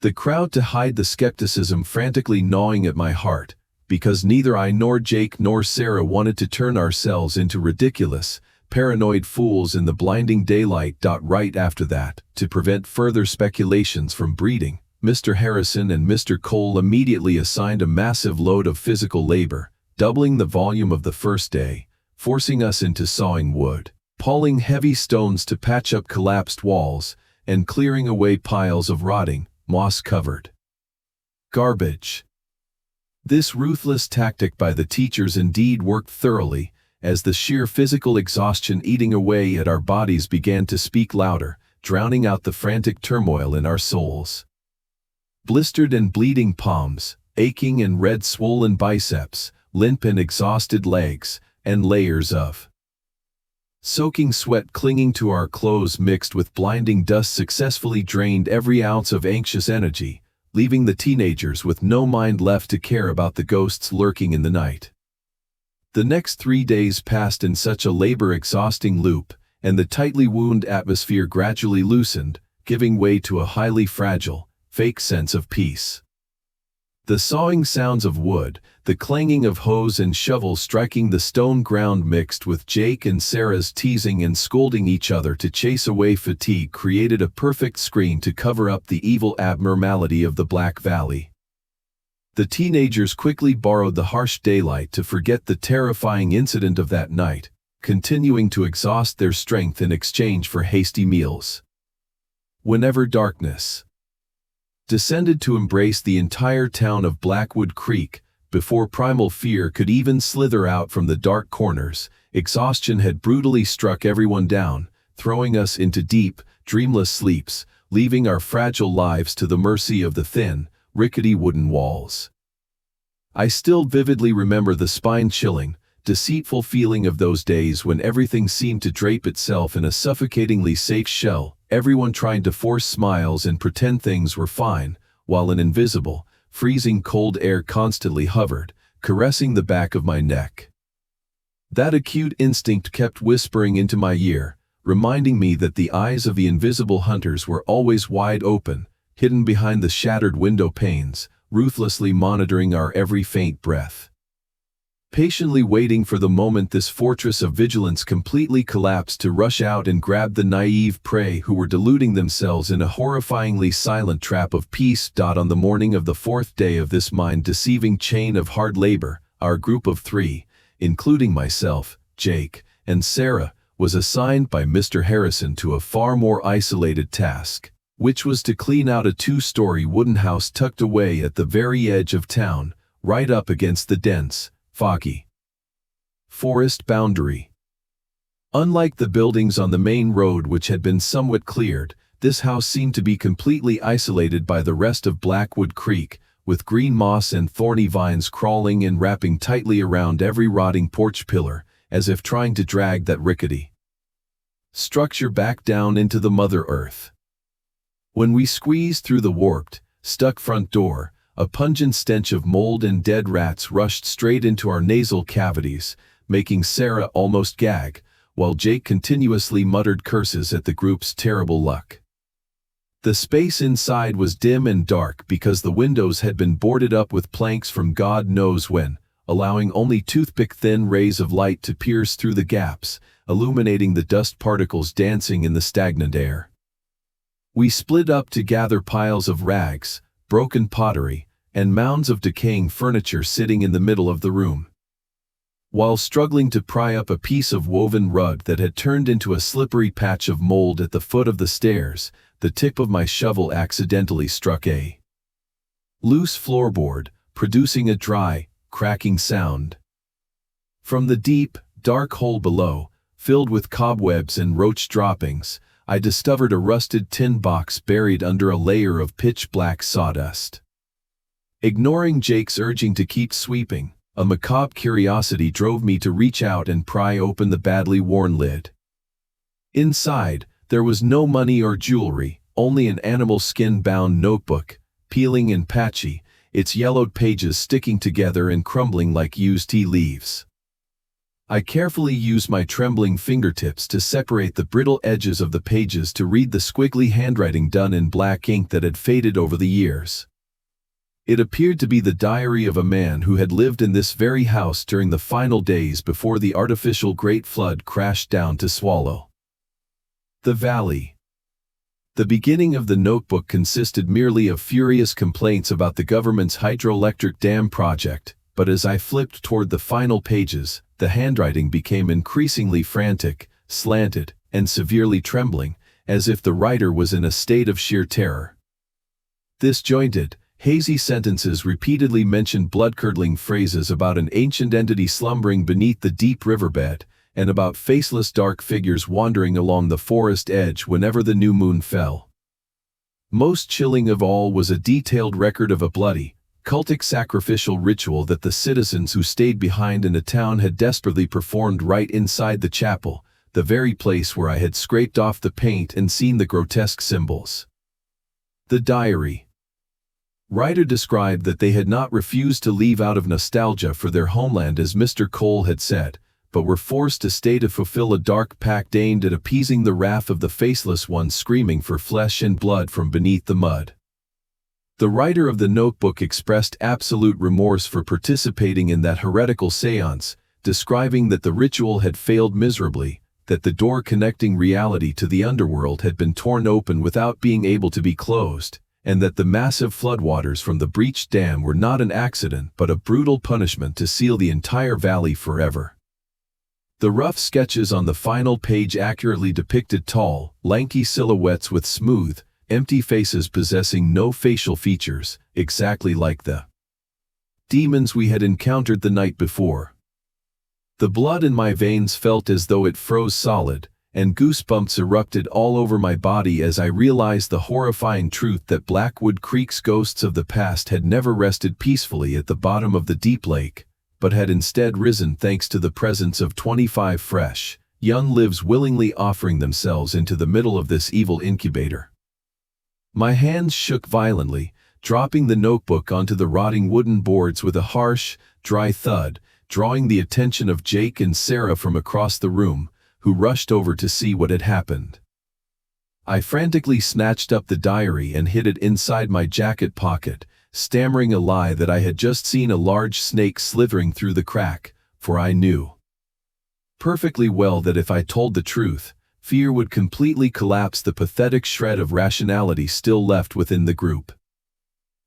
the crowd to hide the skepticism frantically gnawing at my heart, because neither I nor Jake nor Sarah wanted to turn ourselves into ridiculous, paranoid fools in the blinding daylight. Right after that, to prevent further speculations from breeding, Mr. Harrison and Mr. Cole immediately assigned a massive load of physical labor, doubling the volume of the first day, forcing us into sawing wood, hauling heavy stones to patch up collapsed walls, and clearing away piles of rotting, moss-covered garbage. This ruthless tactic by the teachers indeed worked thoroughly, as the sheer physical exhaustion eating away at our bodies began to speak louder, drowning out the frantic turmoil in our souls. Blistered and bleeding palms, aching and red swollen biceps, limp and exhausted legs, and layers of soaking sweat clinging to our clothes mixed with blinding dust successfully drained every ounce of anxious energy, leaving the teenagers with no mind left to care about the ghosts lurking in the night. The next 3 days passed in such a labor-exhausting loop, and the tightly wound atmosphere gradually loosened, giving way to a highly fragile, fake sense of peace. The sawing sounds of wood, the clanging of hoes and shovels striking the stone ground mixed with Jake and Sarah's teasing and scolding each other to chase away fatigue created a perfect screen to cover up the evil abnormality of the Black Valley. The teenagers quickly borrowed the harsh daylight to forget the terrifying incident of that night, continuing to exhaust their strength in exchange for hasty meals. Whenever darkness descended to embrace the entire town of Blackwood Creek, before primal fear could even slither out from the dark corners, exhaustion had brutally struck everyone down, throwing us into deep, dreamless sleeps, leaving our fragile lives to the mercy of the thin, rickety wooden walls. I still vividly remember the spine-chilling, deceitful feeling of those days when everything seemed to drape itself in a suffocatingly safe shell, everyone trying to force smiles and pretend things were fine, while an invisible, freezing cold air constantly hovered, caressing the back of my neck. That acute instinct kept whispering into my ear, reminding me that the eyes of the invisible hunters were always wide open, hidden behind the shattered window panes, ruthlessly monitoring our every faint breath. Patiently waiting for the moment this fortress of vigilance completely collapsed to rush out and grab the naive prey who were deluding themselves in a horrifyingly silent trap of peace. On the morning of the 4th day of this mind-deceiving chain of hard labor, our group of 3, including myself, Jake, and Sarah, was assigned by Mr. Harrison to a far more isolated task, which was to clean out a 2-story wooden house tucked away at the very edge of town, right up against the dense, foggy forest boundary. Unlike the buildings on the main road which had been somewhat cleared, this house seemed to be completely isolated by the rest of Blackwood Creek, with green moss and thorny vines crawling and wrapping tightly around every rotting porch pillar, as if trying to drag that rickety structure back down into the Mother Earth. When we squeezed through the warped, stuck front door, a pungent stench of mold and dead rats rushed straight into our nasal cavities, making Sarah almost gag, while Jake continuously muttered curses at the group's terrible luck. The space inside was dim and dark because the windows had been boarded up with planks from God knows when, allowing only toothpick-thin rays of light to pierce through the gaps, illuminating the dust particles dancing in the stagnant air. We split up to gather piles of rags, broken pottery, and mounds of decaying furniture sitting in the middle of the room. While struggling to pry up a piece of woven rug that had turned into a slippery patch of mold at the foot of the stairs, the tip of my shovel accidentally struck a loose floorboard, producing a dry, cracking sound. From the deep, dark hole below, filled with cobwebs and roach droppings, I discovered a rusted tin box buried under a layer of pitch-black sawdust. Ignoring Jake's urging to keep sweeping, a macabre curiosity drove me to reach out and pry open the badly worn lid. Inside, there was no money or jewelry, only an animal skin-bound notebook, peeling and patchy, its yellowed pages sticking together and crumbling like used tea leaves. I carefully used my trembling fingertips to separate the brittle edges of the pages to read the squiggly handwriting done in black ink that had faded over the years. It appeared to be the diary of a man who had lived in this very house during the final days before the artificial Great Flood crashed down to swallow the valley. The beginning of the notebook consisted merely of furious complaints about the government's hydroelectric dam project, but as I flipped toward the final pages, the handwriting became increasingly frantic, slanted, and severely trembling, as if the writer was in a state of sheer terror. Disjointed, hazy sentences repeatedly mentioned blood-curdling phrases about an ancient entity slumbering beneath the deep riverbed, and about faceless dark figures wandering along the forest edge whenever the new moon fell. Most chilling of all was a detailed record of a bloody, cultic sacrificial ritual that the citizens who stayed behind in the town had desperately performed right inside the chapel, the very place where I had scraped off the paint and seen the grotesque symbols. The diary writer described that they had not refused to leave out of nostalgia for their homeland as Mr. Cole had said, but were forced to stay to fulfill a dark pact aimed at appeasing the wrath of the faceless ones screaming for flesh and blood from beneath the mud. The writer of the notebook expressed absolute remorse for participating in that heretical seance, describing that the ritual had failed miserably, that the door connecting reality to the underworld had been torn open without being able to be closed, and that the massive floodwaters from the breached dam were not an accident but a brutal punishment to seal the entire valley forever. The rough sketches on the final page accurately depicted tall, lanky silhouettes with smooth, empty faces possessing no facial features, exactly like the demons we had encountered the night before. The blood in my veins felt as though it froze solid, and goosebumps erupted all over my body as I realized the horrifying truth that Blackwood Creek's ghosts of the past had never rested peacefully at the bottom of the deep lake, but had instead risen thanks to the presence of 25 fresh, young lives willingly offering themselves into the middle of this evil incubator. My hands shook violently, dropping the notebook onto the rotting wooden boards with a harsh, dry thud, drawing the attention of Jake and Sarah from across the room, who rushed over to see what had happened. I frantically snatched up the diary and hid it inside my jacket pocket, stammering a lie that I had just seen a large snake slithering through the crack, for I knew perfectly well that if I told the truth, fear would completely collapse the pathetic shred of rationality still left within the group.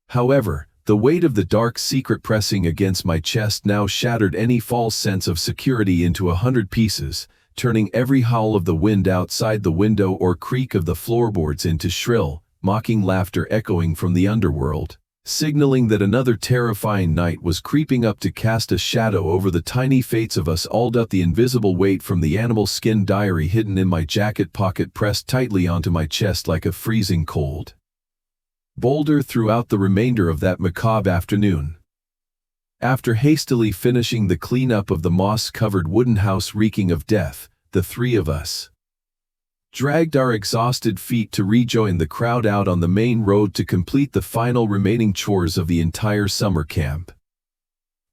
However, the weight of the dark secret pressing against my chest now shattered any false sense of security into 100 pieces, turning every howl of the wind outside the window or creak of the floorboards into shrill, mocking laughter echoing from the underworld, signaling that another terrifying night was creeping up to cast a shadow over the tiny fates of us all. The invisible weight from the animal skin diary hidden in my jacket pocket pressed tightly onto my chest like a freezing cold boulder throughout the remainder of that macabre afternoon. After hastily finishing the cleanup of the moss-covered wooden house reeking of death, the three of us dragged our exhausted feet to rejoin the crowd out on the main road to complete the final remaining chores of the entire summer camp.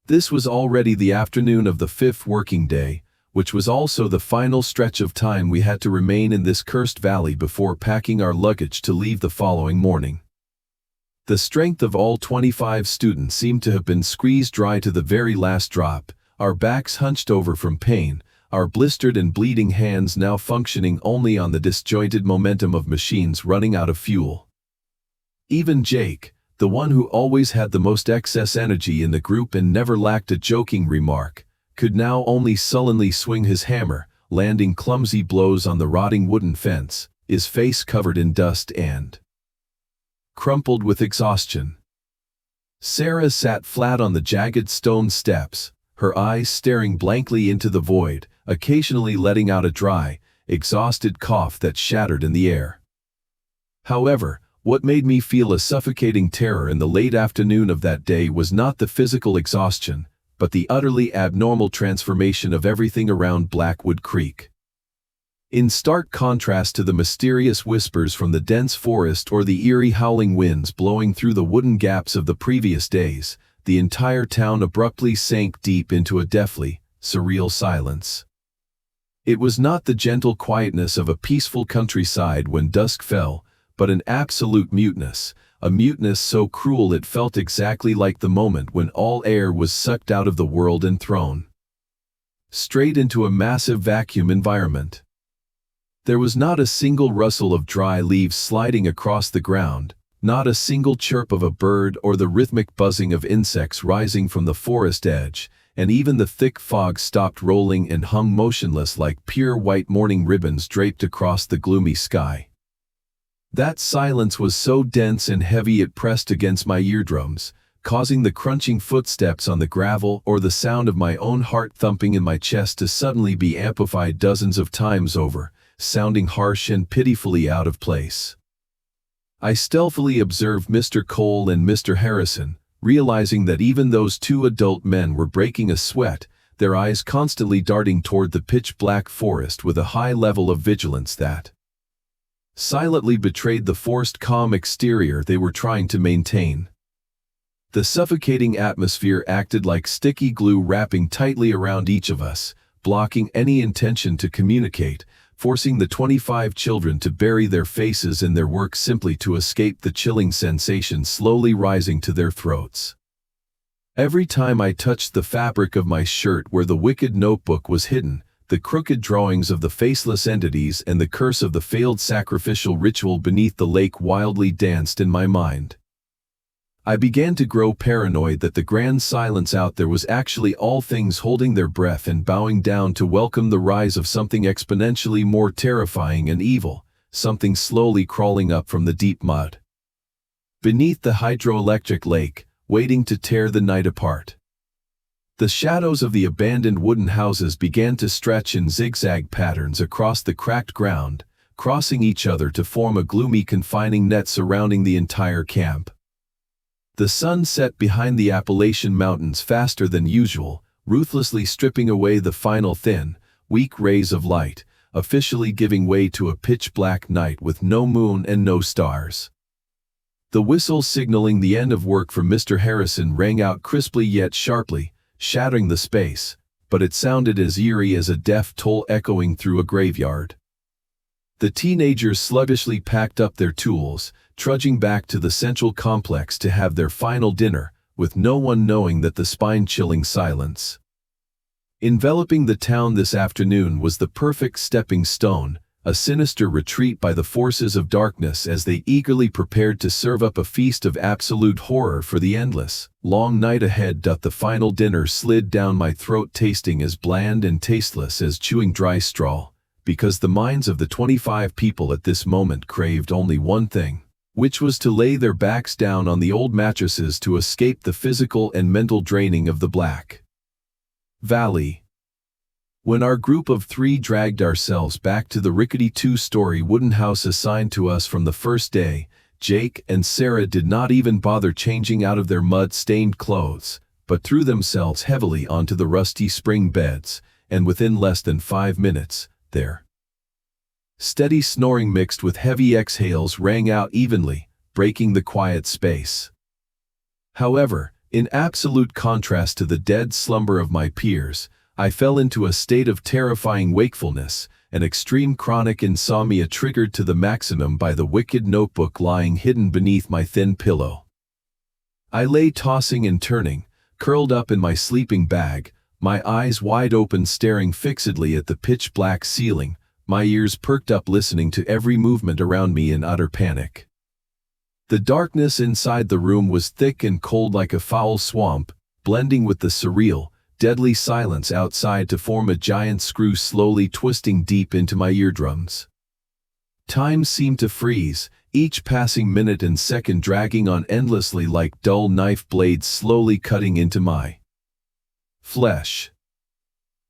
This was already the afternoon of the 5th working day, which was also the final stretch of time we had to remain in this cursed valley before packing our luggage to leave the following morning. The strength of all 25 students seemed to have been squeezed dry to the very last drop, our backs hunched over from pain, our blistered and bleeding hands now functioning only on the disjointed momentum of machines running out of fuel. Even Jake, the one who always had the most excess energy in the group and never lacked a joking remark, could now only sullenly swing his hammer, landing clumsy blows on the rotting wooden fence, his face covered in dust and crumpled with exhaustion. Sarah sat flat on the jagged stone steps, her eyes staring blankly into the void, occasionally letting out a dry, exhausted cough that shattered in the air. However, what made me feel a suffocating terror in the late afternoon of that day was not the physical exhaustion, but the utterly abnormal transformation of everything around Blackwood Creek. In stark contrast to the mysterious whispers from the dense forest or the eerie howling winds blowing through the wooden gaps of the previous days, the entire town abruptly sank deep into a deathly, surreal silence. It was not the gentle quietness of a peaceful countryside when dusk fell, but an absolute muteness, a muteness so cruel it felt exactly like the moment when all air was sucked out of the world and thrown straight into a massive vacuum environment. There was not a single rustle of dry leaves sliding across the ground, not a single chirp of a bird or the rhythmic buzzing of insects rising from the forest edge, and even the thick fog stopped rolling and hung motionless like pure white mourning ribbons draped across the gloomy sky. That silence was so dense and heavy it pressed against my eardrums, causing the crunching footsteps on the gravel or the sound of my own heart thumping in my chest to suddenly be amplified dozens of times over, sounding harsh and pitifully out of place. I stealthily observed Mr. Cole and Mr. Harrison, realizing that even those two adult men were breaking a sweat, their eyes constantly darting toward the pitch-black forest with a high level of vigilance that silently betrayed the forced calm exterior they were trying to maintain. The suffocating atmosphere acted like sticky glue wrapping tightly around each of us, blocking any intention to communicate, forcing the 25 children to bury their faces in their work simply to escape the chilling sensation slowly rising to their throats. Every time I touched the fabric of my shirt where the wicked notebook was hidden, the crooked drawings of the faceless entities and the curse of the failed sacrificial ritual beneath the lake wildly danced in my mind. I began to grow paranoid that the grand silence out there was actually all things holding their breath and bowing down to welcome the rise of something exponentially more terrifying and evil, something slowly crawling up from the deep mud beneath the hydroelectric lake, waiting to tear the night apart. The shadows of the abandoned wooden houses began to stretch in zigzag patterns across the cracked ground, crossing each other to form a gloomy confining net surrounding the entire camp. The sun set behind the Appalachian mountains faster than usual, ruthlessly stripping away the final thin, weak rays of light, officially giving way to a pitch-black night with no moon and no stars. The whistle signaling the end of work for Mr. Harrison rang out crisply yet sharply, shattering the space, but it sounded as eerie as a death toll echoing through a graveyard. The teenagers sluggishly packed up their tools, trudging back to the central complex to have their final dinner, with no one knowing that the spine-chilling silence enveloping the town this afternoon was the perfect stepping stone, a sinister retreat by the forces of darkness as they eagerly prepared to serve up a feast of absolute horror for the endless, long night ahead. The final dinner slid down my throat, tasting as bland and tasteless as chewing dry straw, because the minds of the 25 people at this moment craved only one thing, which was to lay their backs down on the old mattresses to escape the physical and mental draining of the Black Valley. When our group of 3 dragged ourselves back to the rickety 2-story wooden house assigned to us from the first day, Jake and Sarah did not even bother changing out of their mud-stained clothes, but threw themselves heavily onto the rusty spring beds, and within less than 5 minutes, their steady snoring mixed with heavy exhales rang out evenly, breaking the quiet space. However, in absolute contrast to the dead slumber of my peers, I fell into a state of terrifying wakefulness, an extreme chronic insomnia triggered to the maximum by the wicked notebook lying hidden beneath my thin pillow. I lay tossing and turning, curled up in my sleeping bag, my eyes wide open staring fixedly at the pitch-black ceiling, my ears perked up listening to every movement around me in utter panic. The darkness inside the room was thick and cold like a foul swamp, blending with the surreal, deadly silence outside to form a giant screw slowly twisting deep into my eardrums. Time seemed to freeze, each passing minute and second dragging on endlessly like dull knife blades slowly cutting into my flesh.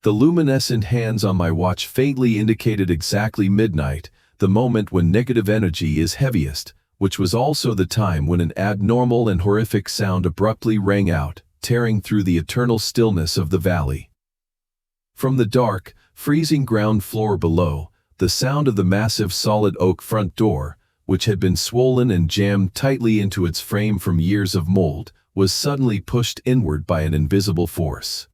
The luminescent hands on my watch faintly indicated exactly midnight, the moment when negative energy is heaviest, which was also the time when an abnormal and horrific sound abruptly rang out, tearing through the eternal stillness of the valley. From the dark, freezing ground floor below, the sound of the massive solid oak front door, which had been swollen and jammed tightly into its frame from years of mold, was suddenly pushed inward by an invisible force.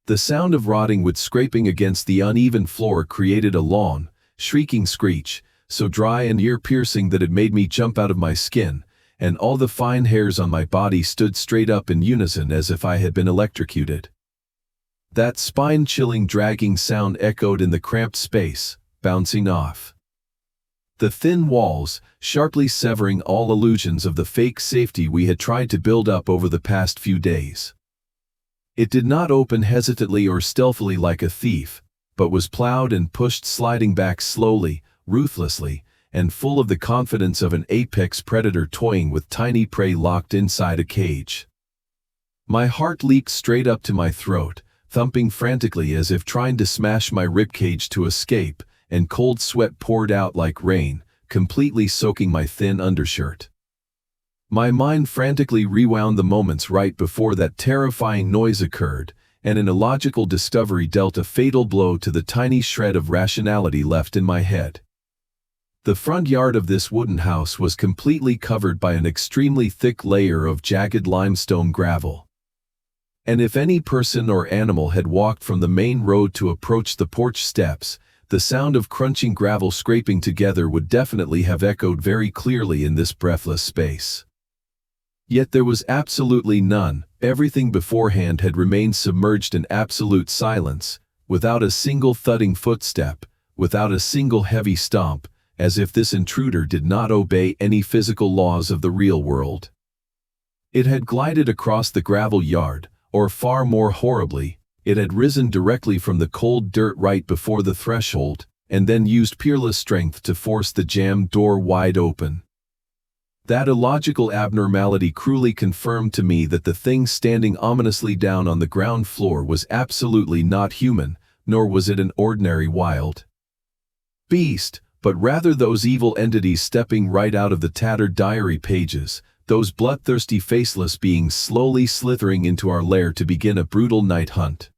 The sound of rotting wood scraping against the uneven floor created a long, shrieking screech, so dry and ear-piercing that it made me jump out of my skin, and all the fine hairs on my body stood straight up in unison as if I had been electrocuted. That spine-chilling dragging sound echoed in the cramped space, bouncing off the thin walls, sharply severing all illusions of the fake safety we had tried to build up over the past few days. It did not open hesitantly or stealthily like a thief, but was plowed and pushed sliding back slowly, ruthlessly, and full of the confidence of an apex predator toying with tiny prey locked inside a cage. My heart leaped straight up to my throat, thumping frantically as if trying to smash my ribcage to escape, and cold sweat poured out like rain, completely soaking my thin undershirt. My mind frantically rewound the moments right before that terrifying noise occurred, and an illogical discovery dealt a fatal blow to the tiny shred of rationality left in my head. The front yard of this wooden house was completely covered by an extremely thick layer of jagged limestone gravel. And if any person or animal had walked from the main road to approach the porch steps, the sound of crunching gravel scraping together would definitely have echoed very clearly in this breathless space. Yet there was absolutely none. Everything beforehand had remained submerged in absolute silence, without a single thudding footstep, without a single heavy stomp, as if this intruder did not obey any physical laws of the real world. It had glided across the gravel yard, or far more horribly, it had risen directly from the cold dirt right before the threshold, and then used peerless strength to force the jammed door wide open. That illogical abnormality cruelly confirmed to me that the thing standing ominously down on the ground floor was absolutely not human, nor was it an ordinary wild beast, but rather those evil entities stepping right out of the tattered diary pages, those bloodthirsty faceless beings slowly slithering into our lair to begin a brutal night hunt.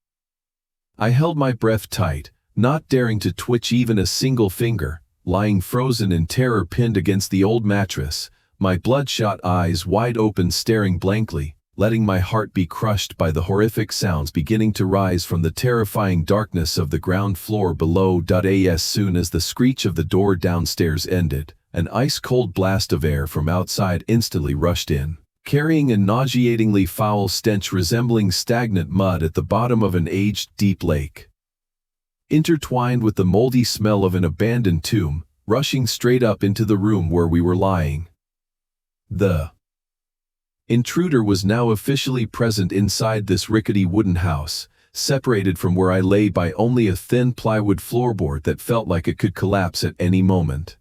I held my breath tight, not daring to twitch even a single finger, lying frozen in terror pinned against the old mattress, my bloodshot eyes wide open staring blankly, letting my heart be crushed by the horrific sounds beginning to rise from the terrifying darkness of the ground floor below. As soon as the screech of the door downstairs ended, an ice-cold blast of air from outside instantly rushed in, carrying a nauseatingly foul stench resembling stagnant mud at the bottom of an aged, deep lake. Intertwined with the moldy smell of an abandoned tomb, rushing straight up into the room where we were lying. The intruder was now officially present inside this rickety wooden house, separated from where I lay by only a thin plywood floorboard that felt like it could collapse at any moment.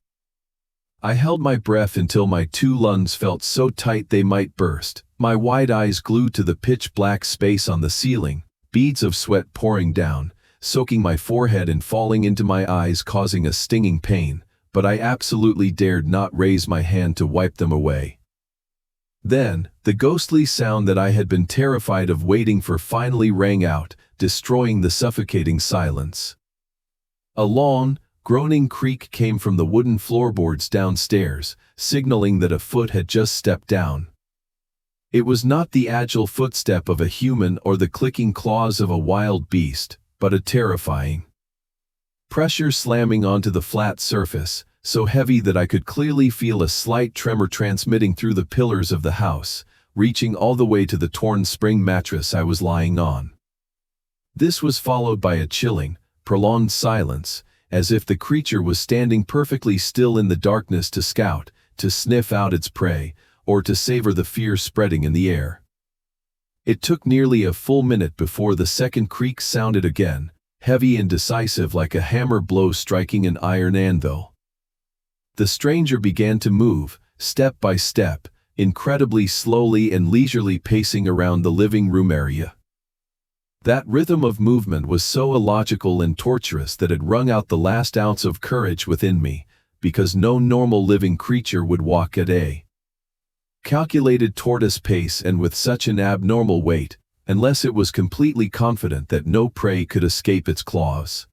I held my breath until my two lungs felt so tight they might burst, my wide eyes glued to the pitch-black space on the ceiling, beads of sweat pouring down, soaking my forehead and falling into my eyes causing a stinging pain, but I absolutely dared not raise my hand to wipe them away. Then, the ghostly sound that I had been terrified of waiting for finally rang out, destroying the suffocating silence. A long, groaning creak came from the wooden floorboards downstairs, signaling that a foot had just stepped down. It was not the agile footstep of a human or the clicking claws of a wild beast, but a terrifying pressure slamming onto the flat surface, so heavy that I could clearly feel a slight tremor transmitting through the pillars of the house, reaching all the way to the torn spring mattress I was lying on. This was followed by a chilling, prolonged silence, as if the creature was standing perfectly still in the darkness to scout, to sniff out its prey, or to savor the fear spreading in the air. It took nearly a full minute before the second creak sounded again, heavy and decisive like a hammer blow striking an iron anvil. The stranger began to move, step by step, incredibly slowly and leisurely pacing around the living room area. That rhythm of movement was so illogical and torturous that it wrung out the last ounce of courage within me, because no normal living creature would walk at a calculated tortoise pace and with such an abnormal weight, unless it was completely confident that no prey could escape its claws.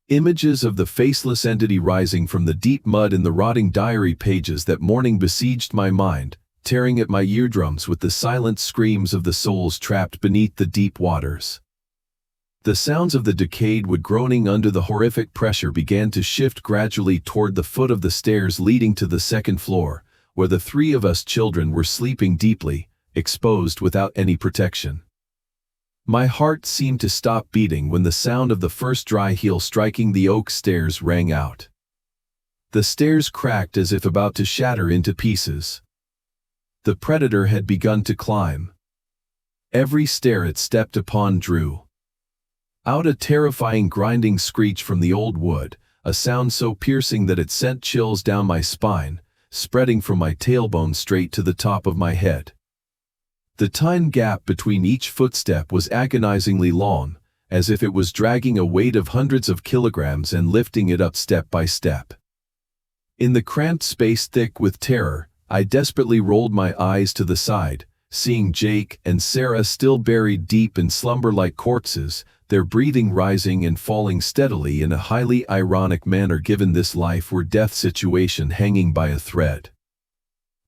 Images of the faceless entity rising from the deep mud in the rotting diary pages that morning besieged my mind, tearing at my eardrums with the silent screams of the souls trapped beneath the deep waters. The sounds of the decayed wood groaning under the horrific pressure began to shift gradually toward the foot of the stairs leading to the second floor, where the three of us children were sleeping deeply, exposed without any protection. My heart seemed to stop beating when the sound of the first dry heel striking the oak stairs rang out. The stairs cracked as if about to shatter into pieces. The predator had begun to climb. Every stair it stepped upon drew out a terrifying grinding screech from the old wood, a sound so piercing that it sent chills down my spine, spreading from my tailbone straight to the top of my head. The time gap between each footstep was agonizingly long, as if it was dragging a weight of hundreds of kilograms and lifting it up step by step. In the cramped space thick with terror, I desperately rolled my eyes to the side, seeing Jake and Sarah still buried deep in slumber like corpses, their breathing rising and falling steadily in a highly ironic manner given this life or death situation hanging by a thread.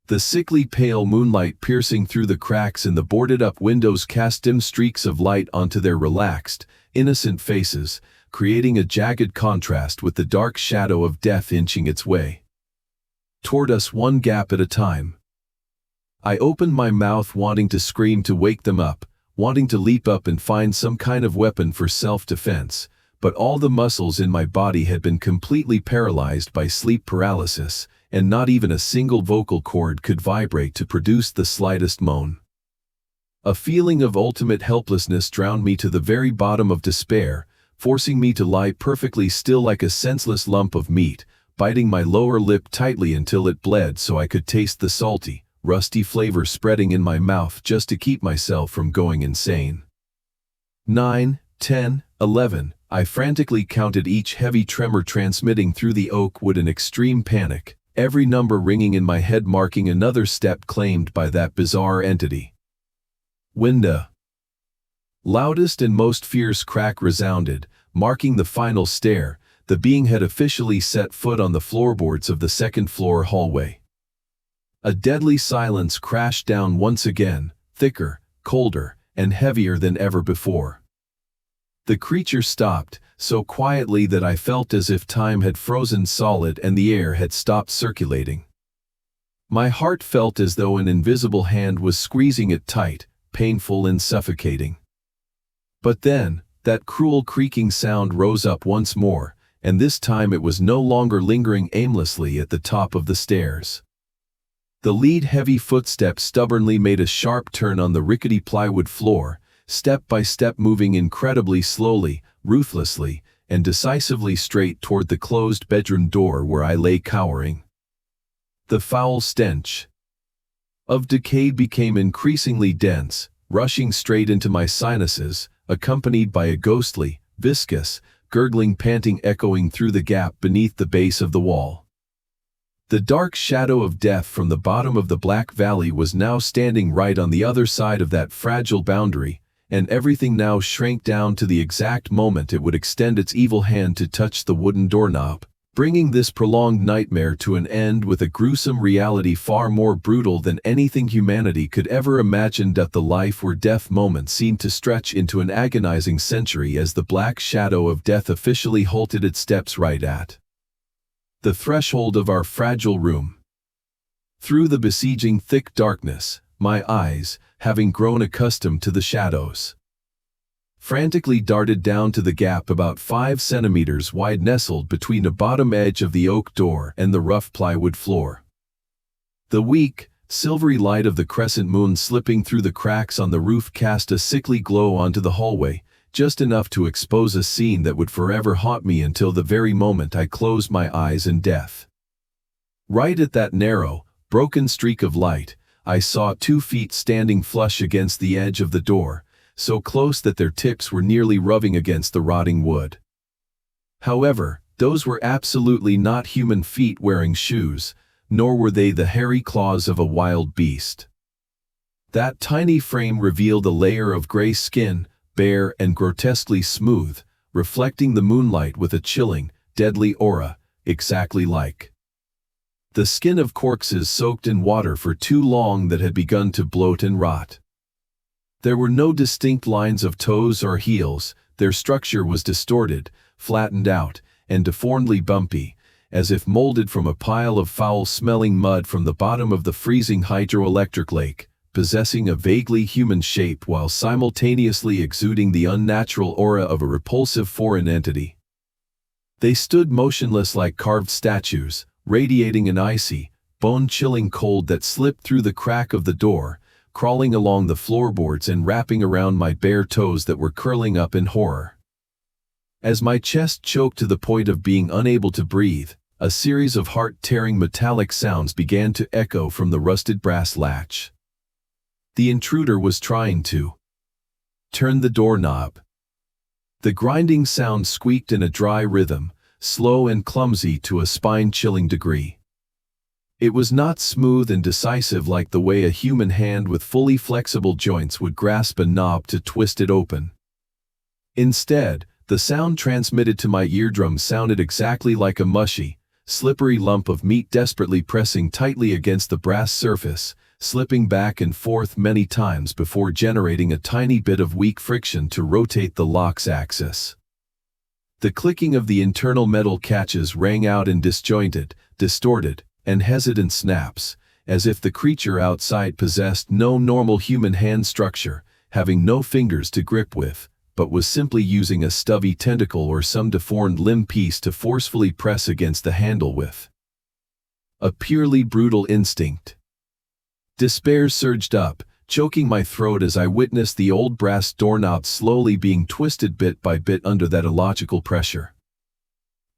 The sickly pale moonlight piercing through the cracks in the boarded-up windows cast dim streaks of light onto their relaxed, innocent faces, creating a jagged contrast with the dark shadow of death inching its way toward us one gap at a time. I opened my mouth wanting to scream to wake them up, wanting to leap up and find some kind of weapon for self-defense, but all the muscles in my body had been completely paralyzed by sleep paralysis, and not even a single vocal cord could vibrate to produce the slightest moan. A feeling of ultimate helplessness drowned me to the very bottom of despair, forcing me to lie perfectly still like a senseless lump of meat, biting my lower lip tightly until it bled so I could taste the salty, rusty flavor spreading in my mouth just to keep myself from going insane. 9, 10, 11. I frantically counted each heavy tremor transmitting through the oak wood in extreme panic, every number ringing in my head marking another step claimed by that bizarre entity. Winda. Loudest and most fierce crack resounded, marking the final stair. The being had officially set foot on the floorboards of the second-floor hallway. A deadly silence crashed down once again, thicker, colder, and heavier than ever before. The creature stopped, so quietly that I felt as if time had frozen solid and the air had stopped circulating. My heart felt as though an invisible hand was squeezing it tight, painful and suffocating. But then, that cruel creaking sound rose up once more, and this time it was no longer lingering aimlessly at the top of the stairs. The lead heavy footstep stubbornly made a sharp turn on the rickety plywood floor, step by step moving incredibly slowly, ruthlessly, and decisively straight toward the closed bedroom door where I lay cowering. The foul stench of decay became increasingly dense, rushing straight into my sinuses, accompanied by a ghostly, viscous, gurgling panting echoing through the gap beneath the base of the wall. The dark shadow of death from the bottom of the Black Valley was now standing right on the other side of that fragile boundary, and everything now shrank down to the exact moment it would extend its evil hand to touch the wooden doorknob, bringing this prolonged nightmare to an end with a gruesome reality far more brutal than anything humanity could ever imagine. The life or death moment seemed to stretch into an agonizing century as the black shadow of death officially halted its steps right at the threshold of our fragile room. Through the besieging thick darkness, my eyes, having grown accustomed to the shadows, frantically darted down to the gap about 5 centimeters wide nestled between the bottom edge of the oak door and the rough plywood floor. The weak, silvery light of the crescent moon slipping through the cracks on the roof cast a sickly glow onto the hallway, just enough to expose a scene that would forever haunt me until the very moment I closed my eyes in death. Right at that narrow, broken streak of light, I saw 2 feet standing flush against the edge of the door, so close that their tips were nearly rubbing against the rotting wood. However, those were absolutely not human feet wearing shoes, nor were they the hairy claws of a wild beast. That tiny frame revealed a layer of gray skin, bare and grotesquely smooth, reflecting the moonlight with a chilling, deadly aura, exactly like the skin of corpses soaked in water for too long that had begun to bloat and rot. There were no distinct lines of toes or heels, their structure was distorted, flattened out, and deformedly bumpy, as if molded from a pile of foul-smelling mud from the bottom of the freezing hydroelectric lake, possessing a vaguely human shape while simultaneously exuding the unnatural aura of a repulsive foreign entity. They stood motionless like carved statues, radiating an icy, bone-chilling cold that slipped through the crack of the door, crawling along the floorboards and wrapping around my bare toes that were curling up in horror. As my chest choked to the point of being unable to breathe, a series of heart-tearing metallic sounds began to echo from the rusted brass latch. The intruder was trying to turn the doorknob. The grinding sound squeaked in a dry rhythm, slow and clumsy to a spine-chilling degree. It was not smooth and decisive like the way a human hand with fully flexible joints would grasp a knob to twist it open. Instead, the sound transmitted to my eardrums sounded exactly like a mushy, slippery lump of meat desperately pressing tightly against the brass surface, slipping back and forth many times before generating a tiny bit of weak friction to rotate the lock's axis. The clicking of the internal metal catches rang out in disjointed, distorted, and hesitant snaps, as if the creature outside possessed no normal human hand structure, having no fingers to grip with, but was simply using a stubby tentacle or some deformed limb piece to forcefully press against the handle with. A purely brutal instinct. Despair surged up, choking my throat as I witnessed the old brass doorknob slowly being twisted bit by bit under that illogical pressure.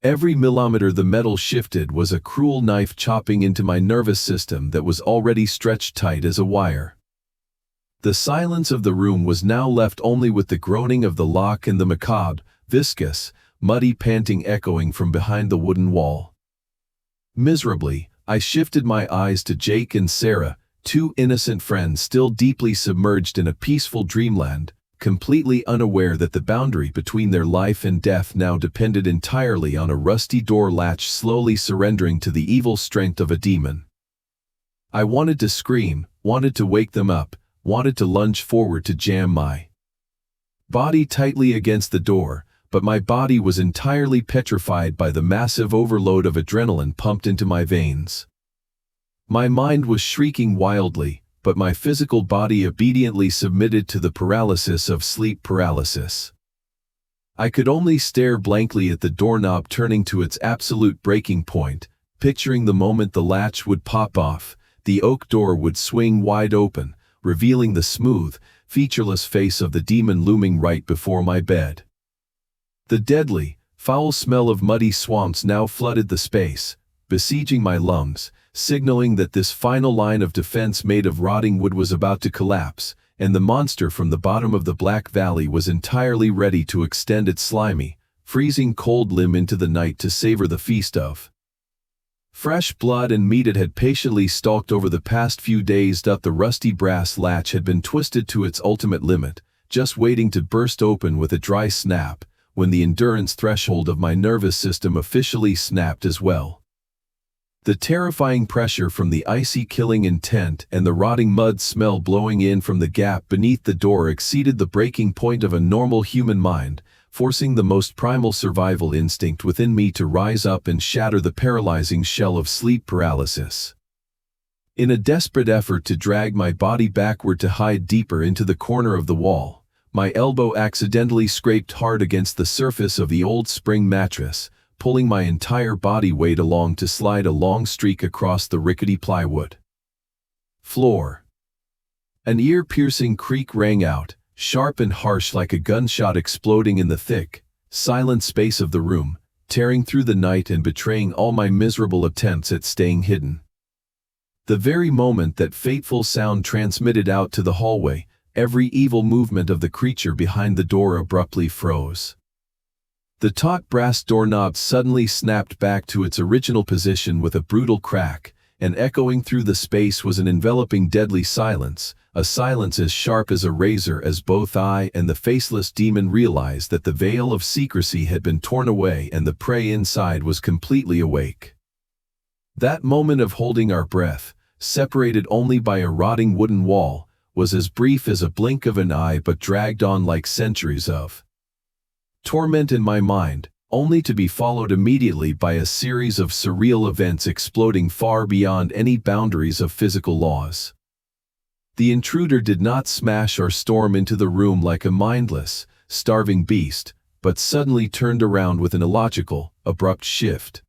Every millimeter the metal shifted was a cruel knife chopping into my nervous system that was already stretched tight as a wire. The silence of the room was now left only with the groaning of the lock and the macabre, viscous, muddy panting echoing from behind the wooden wall. Miserably, I shifted my eyes to Jake and Sarah, two innocent friends still deeply submerged in a peaceful dreamland, completely unaware that the boundary between their life and death now depended entirely on a rusty door latch slowly surrendering to the evil strength of a demon. I wanted to scream, wanted to wake them up, wanted to lunge forward to jam my body tightly against the door, but my body was entirely petrified by the massive overload of adrenaline pumped into my veins. My mind was shrieking wildly, but my physical body obediently submitted to the paralysis of sleep paralysis. I could only stare blankly at the doorknob turning to its absolute breaking point, picturing the moment the latch would pop off, the oak door would swing wide open, revealing the smooth, featureless face of the demon looming right before my bed. The deadly, foul smell of muddy swamps now flooded the space, besieging my lungs, signaling that this final line of defense made of rotting wood was about to collapse, and the monster from the bottom of the Black Valley was entirely ready to extend its slimy, freezing cold limb into the night to savor the feast of fresh blood and meat it had patiently stalked over the past few days. The rusty brass latch had been twisted to its ultimate limit, just waiting to burst open with a dry snap, when the endurance threshold of my nervous system officially snapped as well. The terrifying pressure from the icy killing intent and the rotting mud smell blowing in from the gap beneath the door exceeded the breaking point of a normal human mind, forcing the most primal survival instinct within me to rise up and shatter the paralyzing shell of sleep paralysis. In a desperate effort to drag my body backward to hide deeper into the corner of the wall, my elbow accidentally scraped hard against the surface of the old spring mattress, pulling my entire body weight along to slide a long streak across the rickety plywood floor. An ear-piercing creak rang out, sharp and harsh like a gunshot exploding in the thick, silent space of the room, tearing through the night and betraying all my miserable attempts at staying hidden. The very moment that fateful sound transmitted out to the hallway, every evil movement of the creature behind the door abruptly froze. The taut brass doorknob suddenly snapped back to its original position with a brutal crack, and echoing through the space was an enveloping deadly silence, a silence as sharp as a razor as both I and the faceless demon realized that the veil of secrecy had been torn away and the prey inside was completely awake. That moment of holding our breath, separated only by a rotting wooden wall, was as brief as a blink of an eye but dragged on like centuries of torment in my mind, only to be followed immediately by a series of surreal events exploding far beyond any boundaries of physical laws. The intruder did not smash or storm into the room like a mindless, starving beast, but suddenly turned around with an illogical, abrupt shift.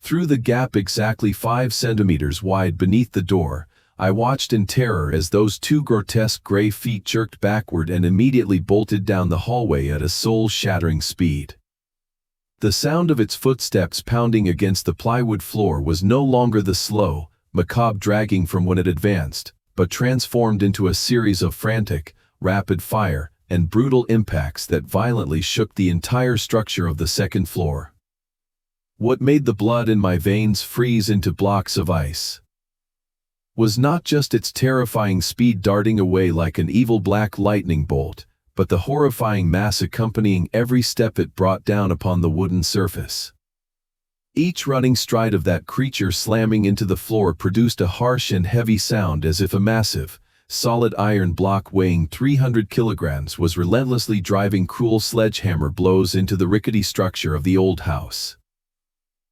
Through the gap exactly 5 centimeters wide beneath the door, I watched in terror as those two grotesque gray feet jerked backward and immediately bolted down the hallway at a soul-shattering speed. The sound of its footsteps pounding against the plywood floor was no longer the slow, macabre dragging from when it advanced, but transformed into a series of frantic, rapid-fire, and brutal impacts that violently shook the entire structure of the second floor. What made the blood in my veins freeze into blocks of ice was not just its terrifying speed darting away like an evil black lightning bolt, but the horrifying mass accompanying every step it brought down upon the wooden surface. Each running stride of that creature slamming into the floor produced a harsh and heavy sound as if a massive, solid iron block weighing 300 kilograms was relentlessly driving cruel sledgehammer blows into the rickety structure of the old house.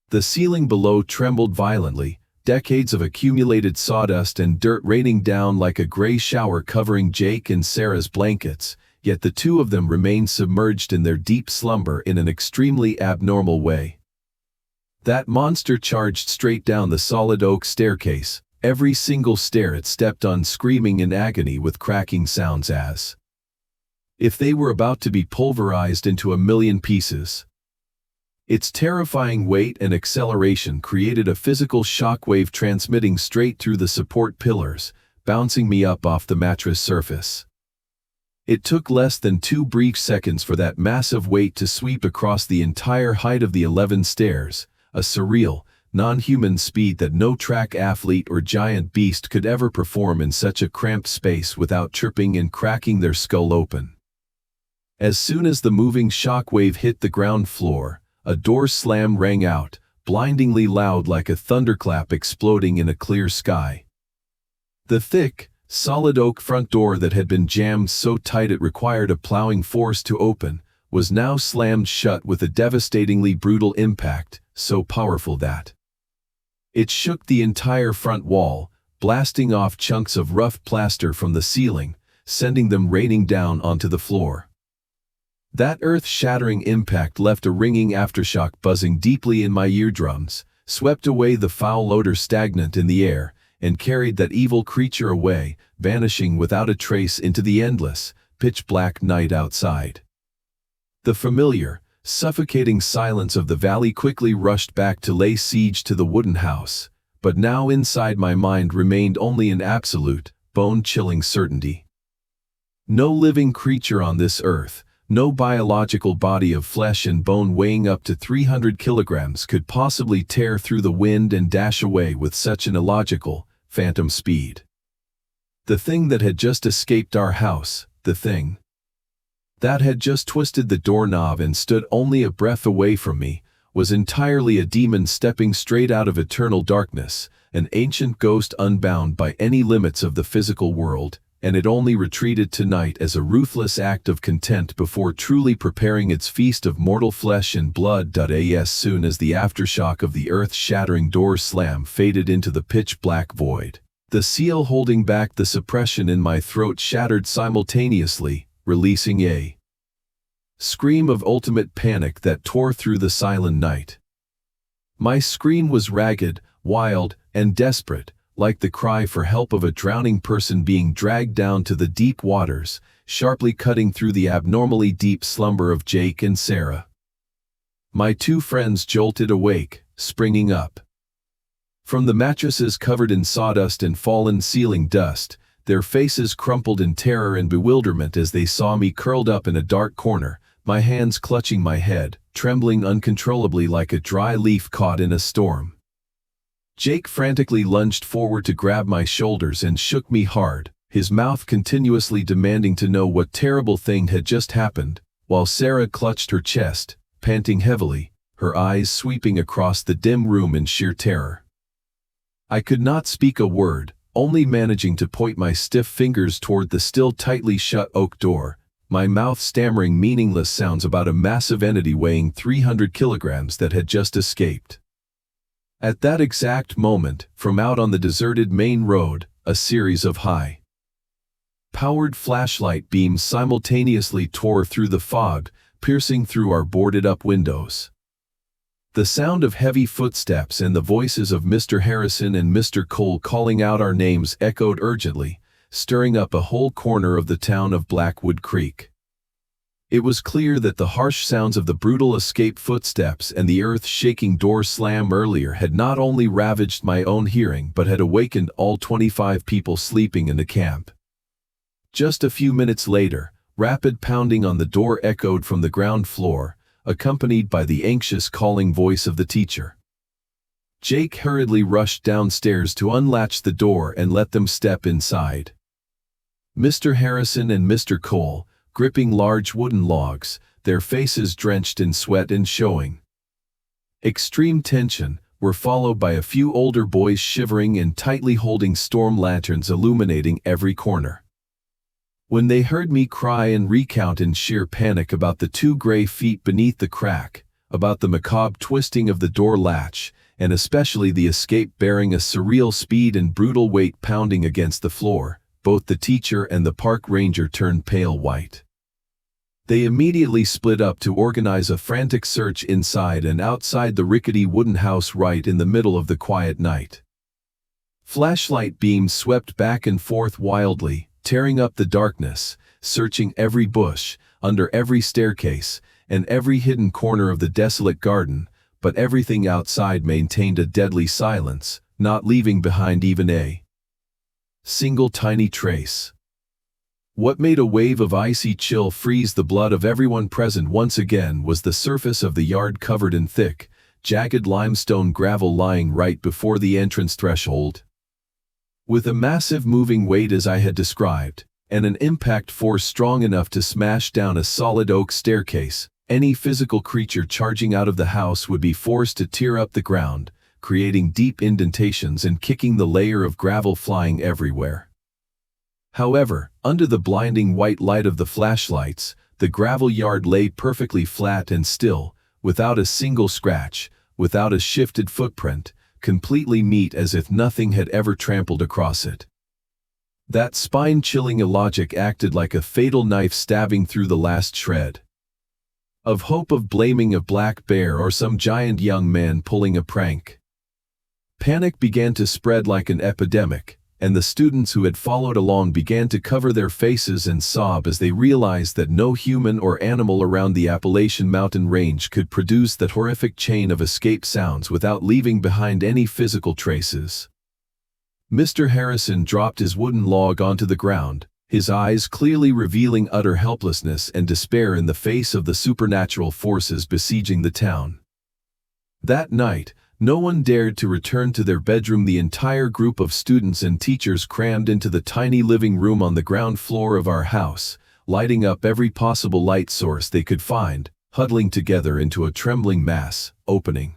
The ceiling below trembled violently, decades of accumulated sawdust and dirt raining down like a gray shower covering Jake and Sarah's blankets, yet the two of them remained submerged in their deep slumber in an extremely abnormal way. That monster charged straight down the solid oak staircase, every single stair it stepped on screaming in agony with cracking sounds as if they were about to be pulverized into a million pieces. Its terrifying weight and acceleration created a physical shockwave transmitting straight through the support pillars, bouncing me up off the mattress surface. It took less than 2 brief seconds for that massive weight to sweep across the entire height of the 11 stairs, a surreal, non-human speed that no track athlete or giant beast could ever perform in such a cramped space without tripping and cracking their skull open. As soon as the moving shockwave hit the ground floor, a door slam rang out, blindingly loud like a thunderclap exploding in a clear sky. The thick, solid oak front door that had been jammed so tight it required a plowing force to open, was now slammed shut with a devastatingly brutal impact, so powerful that it shook the entire front wall, blasting off chunks of rough plaster from the ceiling, sending them raining down onto the floor. That earth-shattering impact left a ringing aftershock buzzing deeply in my eardrums, swept away the foul odor stagnant in the air, and carried that evil creature away, vanishing without a trace into the endless, pitch-black night outside. The familiar, suffocating silence of the valley quickly rushed back to lay siege to the wooden house, but now inside my mind remained only an absolute, bone-chilling certainty. No living creature on this earth, no biological body of flesh and bone weighing up to 300 kilograms could possibly tear through the wind and dash away with such an illogical, phantom speed. The thing that had just escaped our house, the thing that had just twisted the doorknob and stood only a breath away from me, was entirely a demon stepping straight out of eternal darkness, an ancient ghost unbound by any limits of the physical world, and it only retreated tonight as a ruthless act of content before truly preparing its feast of mortal flesh and blood. As soon as the aftershock of the earth-shattering door slam faded into the pitch-black void, the seal holding back the suppression in my throat shattered simultaneously, releasing a scream of ultimate panic that tore through the silent night. My scream was ragged, wild, and desperate, like the cry for help of a drowning person being dragged down to the deep waters, sharply cutting through the abnormally deep slumber of Jake and Sarah. My 2 friends jolted awake, springing up from the mattresses covered in sawdust and fallen ceiling dust, their faces crumpled in terror and bewilderment as they saw me curled up in a dark corner, my hands clutching my head, trembling uncontrollably like a dry leaf caught in a storm. Jake frantically lunged forward to grab my shoulders and shook me hard, his mouth continuously demanding to know what terrible thing had just happened, while Sarah clutched her chest, panting heavily, her eyes sweeping across the dim room in sheer terror. I could not speak a word, only managing to point my stiff fingers toward the still tightly shut oak door, my mouth stammering meaningless sounds about a massive entity weighing 300 kilograms that had just escaped. At that exact moment, from out on the deserted main road, a series of high-powered flashlight beams simultaneously tore through the fog, piercing through our boarded-up windows. The sound of heavy footsteps and the voices of Mr. Harrison and Mr. Cole calling out our names echoed urgently, stirring up a whole corner of the town of Blackwood Creek. It was clear that the harsh sounds of the brutal escape footsteps and the earth-shaking door slam earlier had not only ravaged my own hearing but had awakened all 25 people sleeping in the camp. Just a few minutes later, rapid pounding on the door echoed from the ground floor, accompanied by the anxious calling voice of the teacher. Jake hurriedly rushed downstairs to unlatch the door and let them step inside. Mr. Harrison and Mr. Cole, gripping large wooden logs, their faces drenched in sweat and showing extreme tension, were followed by a few older boys shivering and tightly holding storm lanterns illuminating every corner. When they heard me cry and recount in sheer panic about the 2 gray feet beneath the crack, about the macabre twisting of the door latch, and especially the escape bearing a surreal speed and brutal weight pounding against the floor, both the teacher and the park ranger turned pale white. They immediately split up to organize a frantic search inside and outside the rickety wooden house right in the middle of the quiet night. Flashlight beams swept back and forth wildly, tearing up the darkness, searching every bush, under every staircase, and every hidden corner of the desolate garden, but everything outside maintained a deadly silence, not leaving behind even a single tiny trace. What made a wave of icy chill freeze the blood of everyone present once again was the surface of the yard covered in thick, jagged limestone gravel lying right before the entrance threshold. With a massive moving weight as I had described, and an impact force strong enough to smash down a solid oak staircase, any physical creature charging out of the house would be forced to tear up the ground, creating deep indentations and kicking the layer of gravel flying everywhere. However, under the blinding white light of the flashlights, the gravel yard lay perfectly flat and still, without a single scratch, without a shifted footprint, completely neat as if nothing had ever trampled across it. That spine-chilling illogic acted like a fatal knife stabbing through the last shred of hope of blaming a black bear or some giant young man pulling a prank. Panic began to spread like an epidemic, and the students who had followed along began to cover their faces and sob as they realized that no human or animal around the Appalachian mountain range could produce that horrific chain of escape sounds without leaving behind any physical traces. Mr. Harrison dropped his wooden log onto the ground, his eyes clearly revealing utter helplessness and despair in the face of the supernatural forces besieging the town. That night, no one dared to return to their bedroom. The entire group of students and teachers crammed into the tiny living room on the ground floor of our house, lighting up every possible light source they could find, huddling together into a trembling mass, opening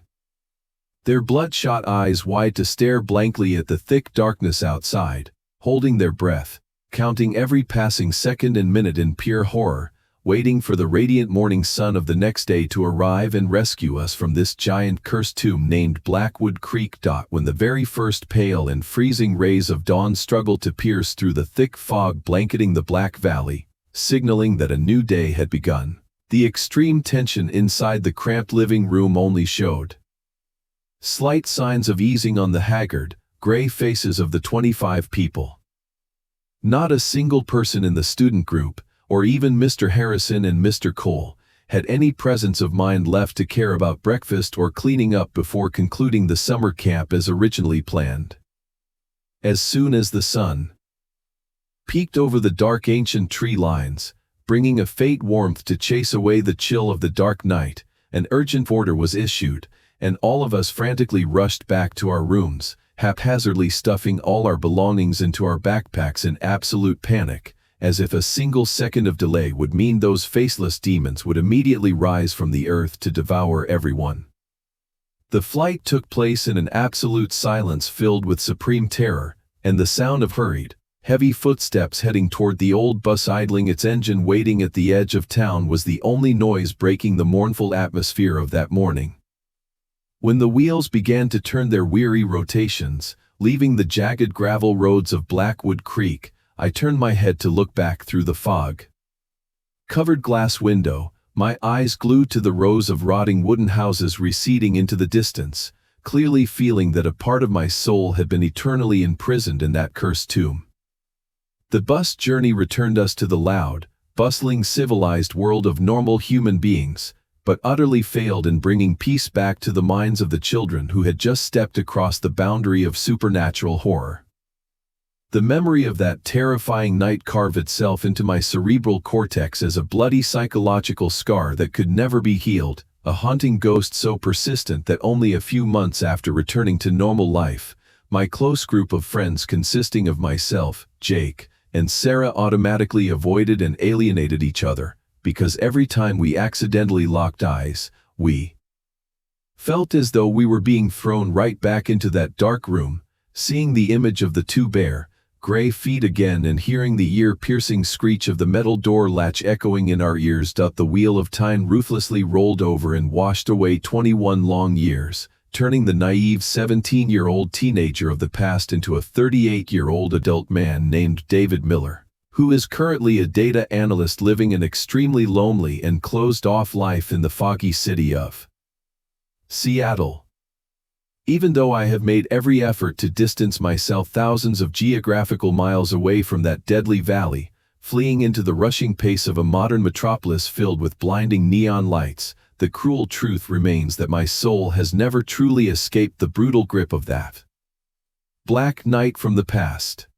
their bloodshot eyes wide to stare blankly at the thick darkness outside, holding their breath, counting every passing second and minute in pure horror, waiting for the radiant morning sun of the next day to arrive and rescue us from this giant cursed tomb named Blackwood Creek. When the very first pale and freezing rays of dawn struggled to pierce through the thick fog blanketing the Black Valley, signaling that a new day had begun, the extreme tension inside the cramped living room only showed slight signs of easing on the haggard, gray faces of the 25 people. Not a single person in the student group, or even Mr. Harrison and Mr. Cole, had any presence of mind left to care about breakfast or cleaning up before concluding the summer camp as originally planned. As soon as the sun peeked over the dark ancient tree lines, bringing a faint warmth to chase away the chill of the dark night, an urgent order was issued, and all of us frantically rushed back to our rooms, haphazardly stuffing all our belongings into our backpacks in absolute panic, as if a single second of delay would mean those faceless demons would immediately rise from the earth to devour everyone. The flight took place in an absolute silence filled with supreme terror, and the sound of hurried, heavy footsteps heading toward the old bus idling its engine waiting at the edge of town was the only noise breaking the mournful atmosphere of that morning. When the wheels began to turn their weary rotations, leaving the jagged gravel roads of Blackwood Creek, I turned my head to look back through the fog-covered glass window, my eyes glued to the rows of rotting wooden houses receding into the distance, clearly feeling that a part of my soul had been eternally imprisoned in that cursed tomb. The bus journey returned us to the loud, bustling civilized world of normal human beings, but utterly failed in bringing peace back to the minds of the children who had just stepped across the boundary of supernatural horror. The memory of that terrifying night carved itself into my cerebral cortex as a bloody psychological scar that could never be healed, a haunting ghost so persistent that only a few months after returning to normal life, my close group of friends consisting of myself, Jake, and Sarah automatically avoided and alienated each other, because every time we accidentally locked eyes, we felt as though we were being thrown right back into that dark room, seeing the image of the two bare, gray feet again and hearing the ear-piercing screech of the metal door latch echoing in our ears. The wheel of time ruthlessly rolled over and washed away 21 long years, turning the naive 17-year-old teenager of the past into a 38-year-old adult man named David Miller, who is currently a data analyst living an extremely lonely and closed-off life in the foggy city of Seattle. Even though I have made every effort to distance myself thousands of geographical miles away from that deadly valley, fleeing into the rushing pace of a modern metropolis filled with blinding neon lights, the cruel truth remains that my soul has never truly escaped the brutal grip of that black night from the past.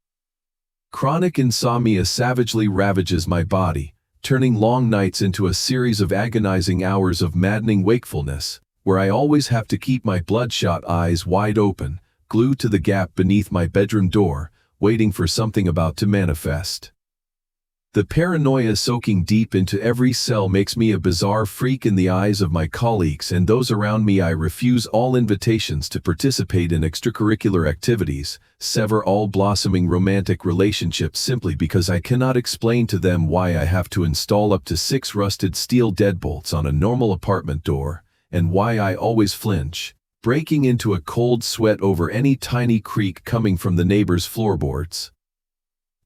Chronic insomnia savagely ravages my body, turning long nights into a series of agonizing hours of maddening wakefulness, where I always have to keep my bloodshot eyes wide open, glued to the gap beneath my bedroom door, waiting for something about to manifest. The paranoia soaking deep into every cell makes me a bizarre freak in the eyes of my colleagues and those around me. I refuse all invitations to participate in extracurricular activities, sever all blossoming romantic relationships simply because I cannot explain to them why I have to install up to 6 rusted steel deadbolts on a normal apartment door, and why I always flinch, breaking into a cold sweat over any tiny creak coming from the neighbor's floorboards.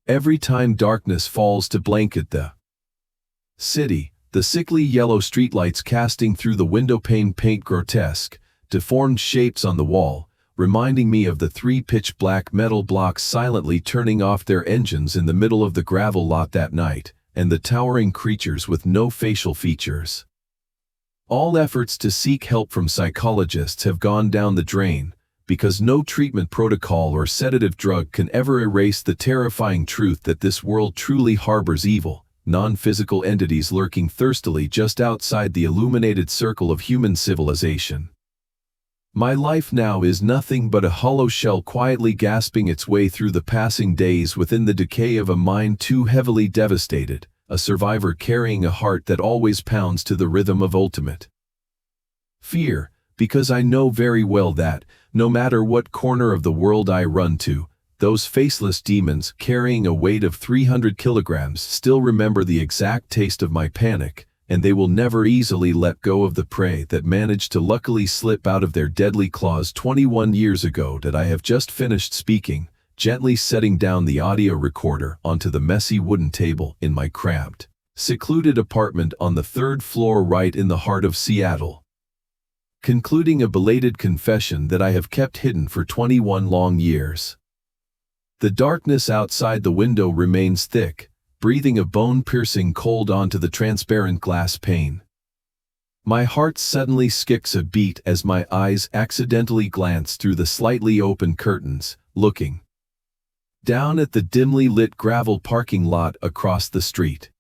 Every time darkness falls to blanket the city, the sickly yellow streetlights casting through the windowpane paint grotesque, deformed shapes on the wall, reminding me of the 3 pitch black metal blocks silently turning off their engines in the middle of the gravel lot that night, and the towering creatures with no facial features. All efforts to seek help from psychologists have gone down the drain, because no treatment protocol or sedative drug can ever erase the terrifying truth that this world truly harbors evil, non-physical entities lurking thirstily just outside the illuminated circle of human civilization. My life now is nothing but a hollow shell quietly gasping its way through the passing days within the decay of a mind too heavily devastated, a survivor carrying a heart that always pounds to the rhythm of ultimate fear, because I know very well that, no matter what corner of the world I run to, those faceless demons carrying a weight of 300 kilograms still remember the exact taste of my panic, and they will never easily let go of the prey that managed to luckily slip out of their deadly claws 21 years ago. That I have just finished speaking, gently setting down the audio recorder onto the messy wooden table in my cramped, secluded apartment on the 3rd floor right in the heart of Seattle. Concluding a belated confession that I have kept hidden for 21 long years. The darkness outside the window remains thick, breathing a bone-piercing cold onto the transparent glass pane. My heart suddenly skips a beat as my eyes accidentally glance through the slightly open curtains, looking down at the dimly lit gravel parking lot across the street.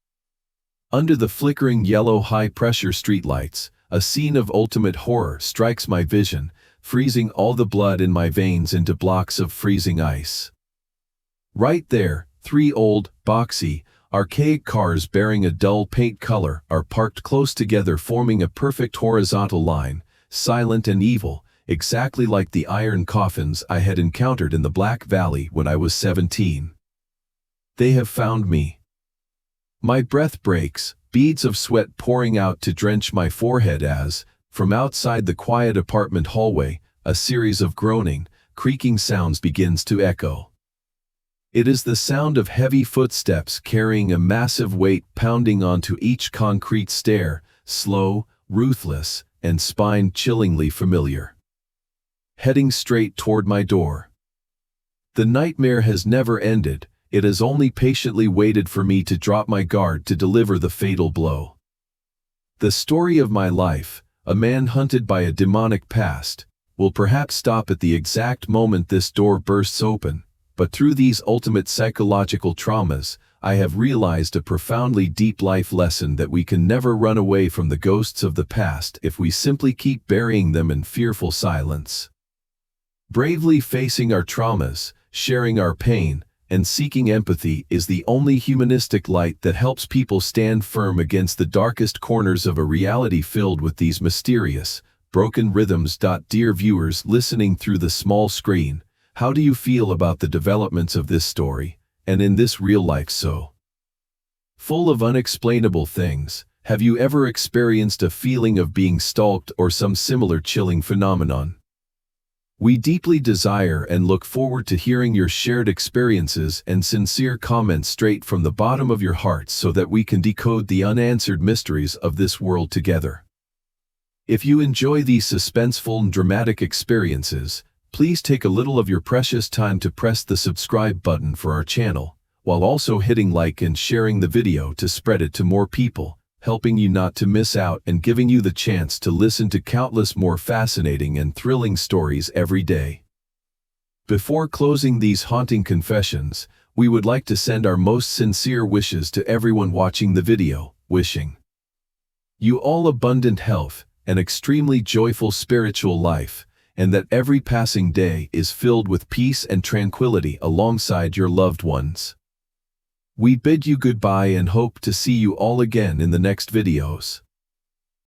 Under the flickering yellow high-pressure streetlights, a scene of ultimate horror strikes my vision, freezing all the blood in my veins into blocks of freezing ice. Right there, 3 old, boxy, archaic cars bearing a dull paint color are parked close together, forming a perfect horizontal line, silent and evil, exactly like the iron coffins I had encountered in the Black Valley when I was 17. They have found me. My breath breaks, beads of sweat pouring out to drench my forehead as, from outside the quiet apartment hallway, a series of groaning, creaking sounds begins to echo. It is the sound of heavy footsteps carrying a massive weight pounding onto each concrete stair, slow, ruthless, and spine-chillingly familiar. Heading straight toward my door. The nightmare has never ended. It has only patiently waited for me to drop my guard to deliver the fatal blow. The story of my life, a man hunted by a demonic past, will perhaps stop at the exact moment this door bursts open, but through these ultimate psychological traumas, I have realized a profoundly deep life lesson that we can never run away from the ghosts of the past if we simply keep burying them in fearful silence. Bravely facing our traumas, sharing our pain, and seeking empathy is the only humanistic light that helps people stand firm against the darkest corners of a reality filled with these mysterious, broken rhythms. Dear viewers listening through the small screen, how do you feel about the developments of this story, and in this real life so full of unexplainable things? Have you ever experienced a feeling of being stalked or some similar chilling phenomenon? We deeply desire and look forward to hearing your shared experiences and sincere comments straight from the bottom of your hearts so that we can decode the unanswered mysteries of this world together. If you enjoy these suspenseful and dramatic experiences, please take a little of your precious time to press the subscribe button for our channel, while also hitting like and sharing the video to spread it to more people, helping you not to miss out and giving you the chance to listen to countless more fascinating and thrilling stories every day. Before closing these haunting confessions, we would like to send our most sincere wishes to everyone watching the video, wishing you all abundant health, an extremely joyful spiritual life, and that every passing day is filled with peace and tranquility alongside your loved ones. We bid you goodbye and hope to see you all again in the next videos.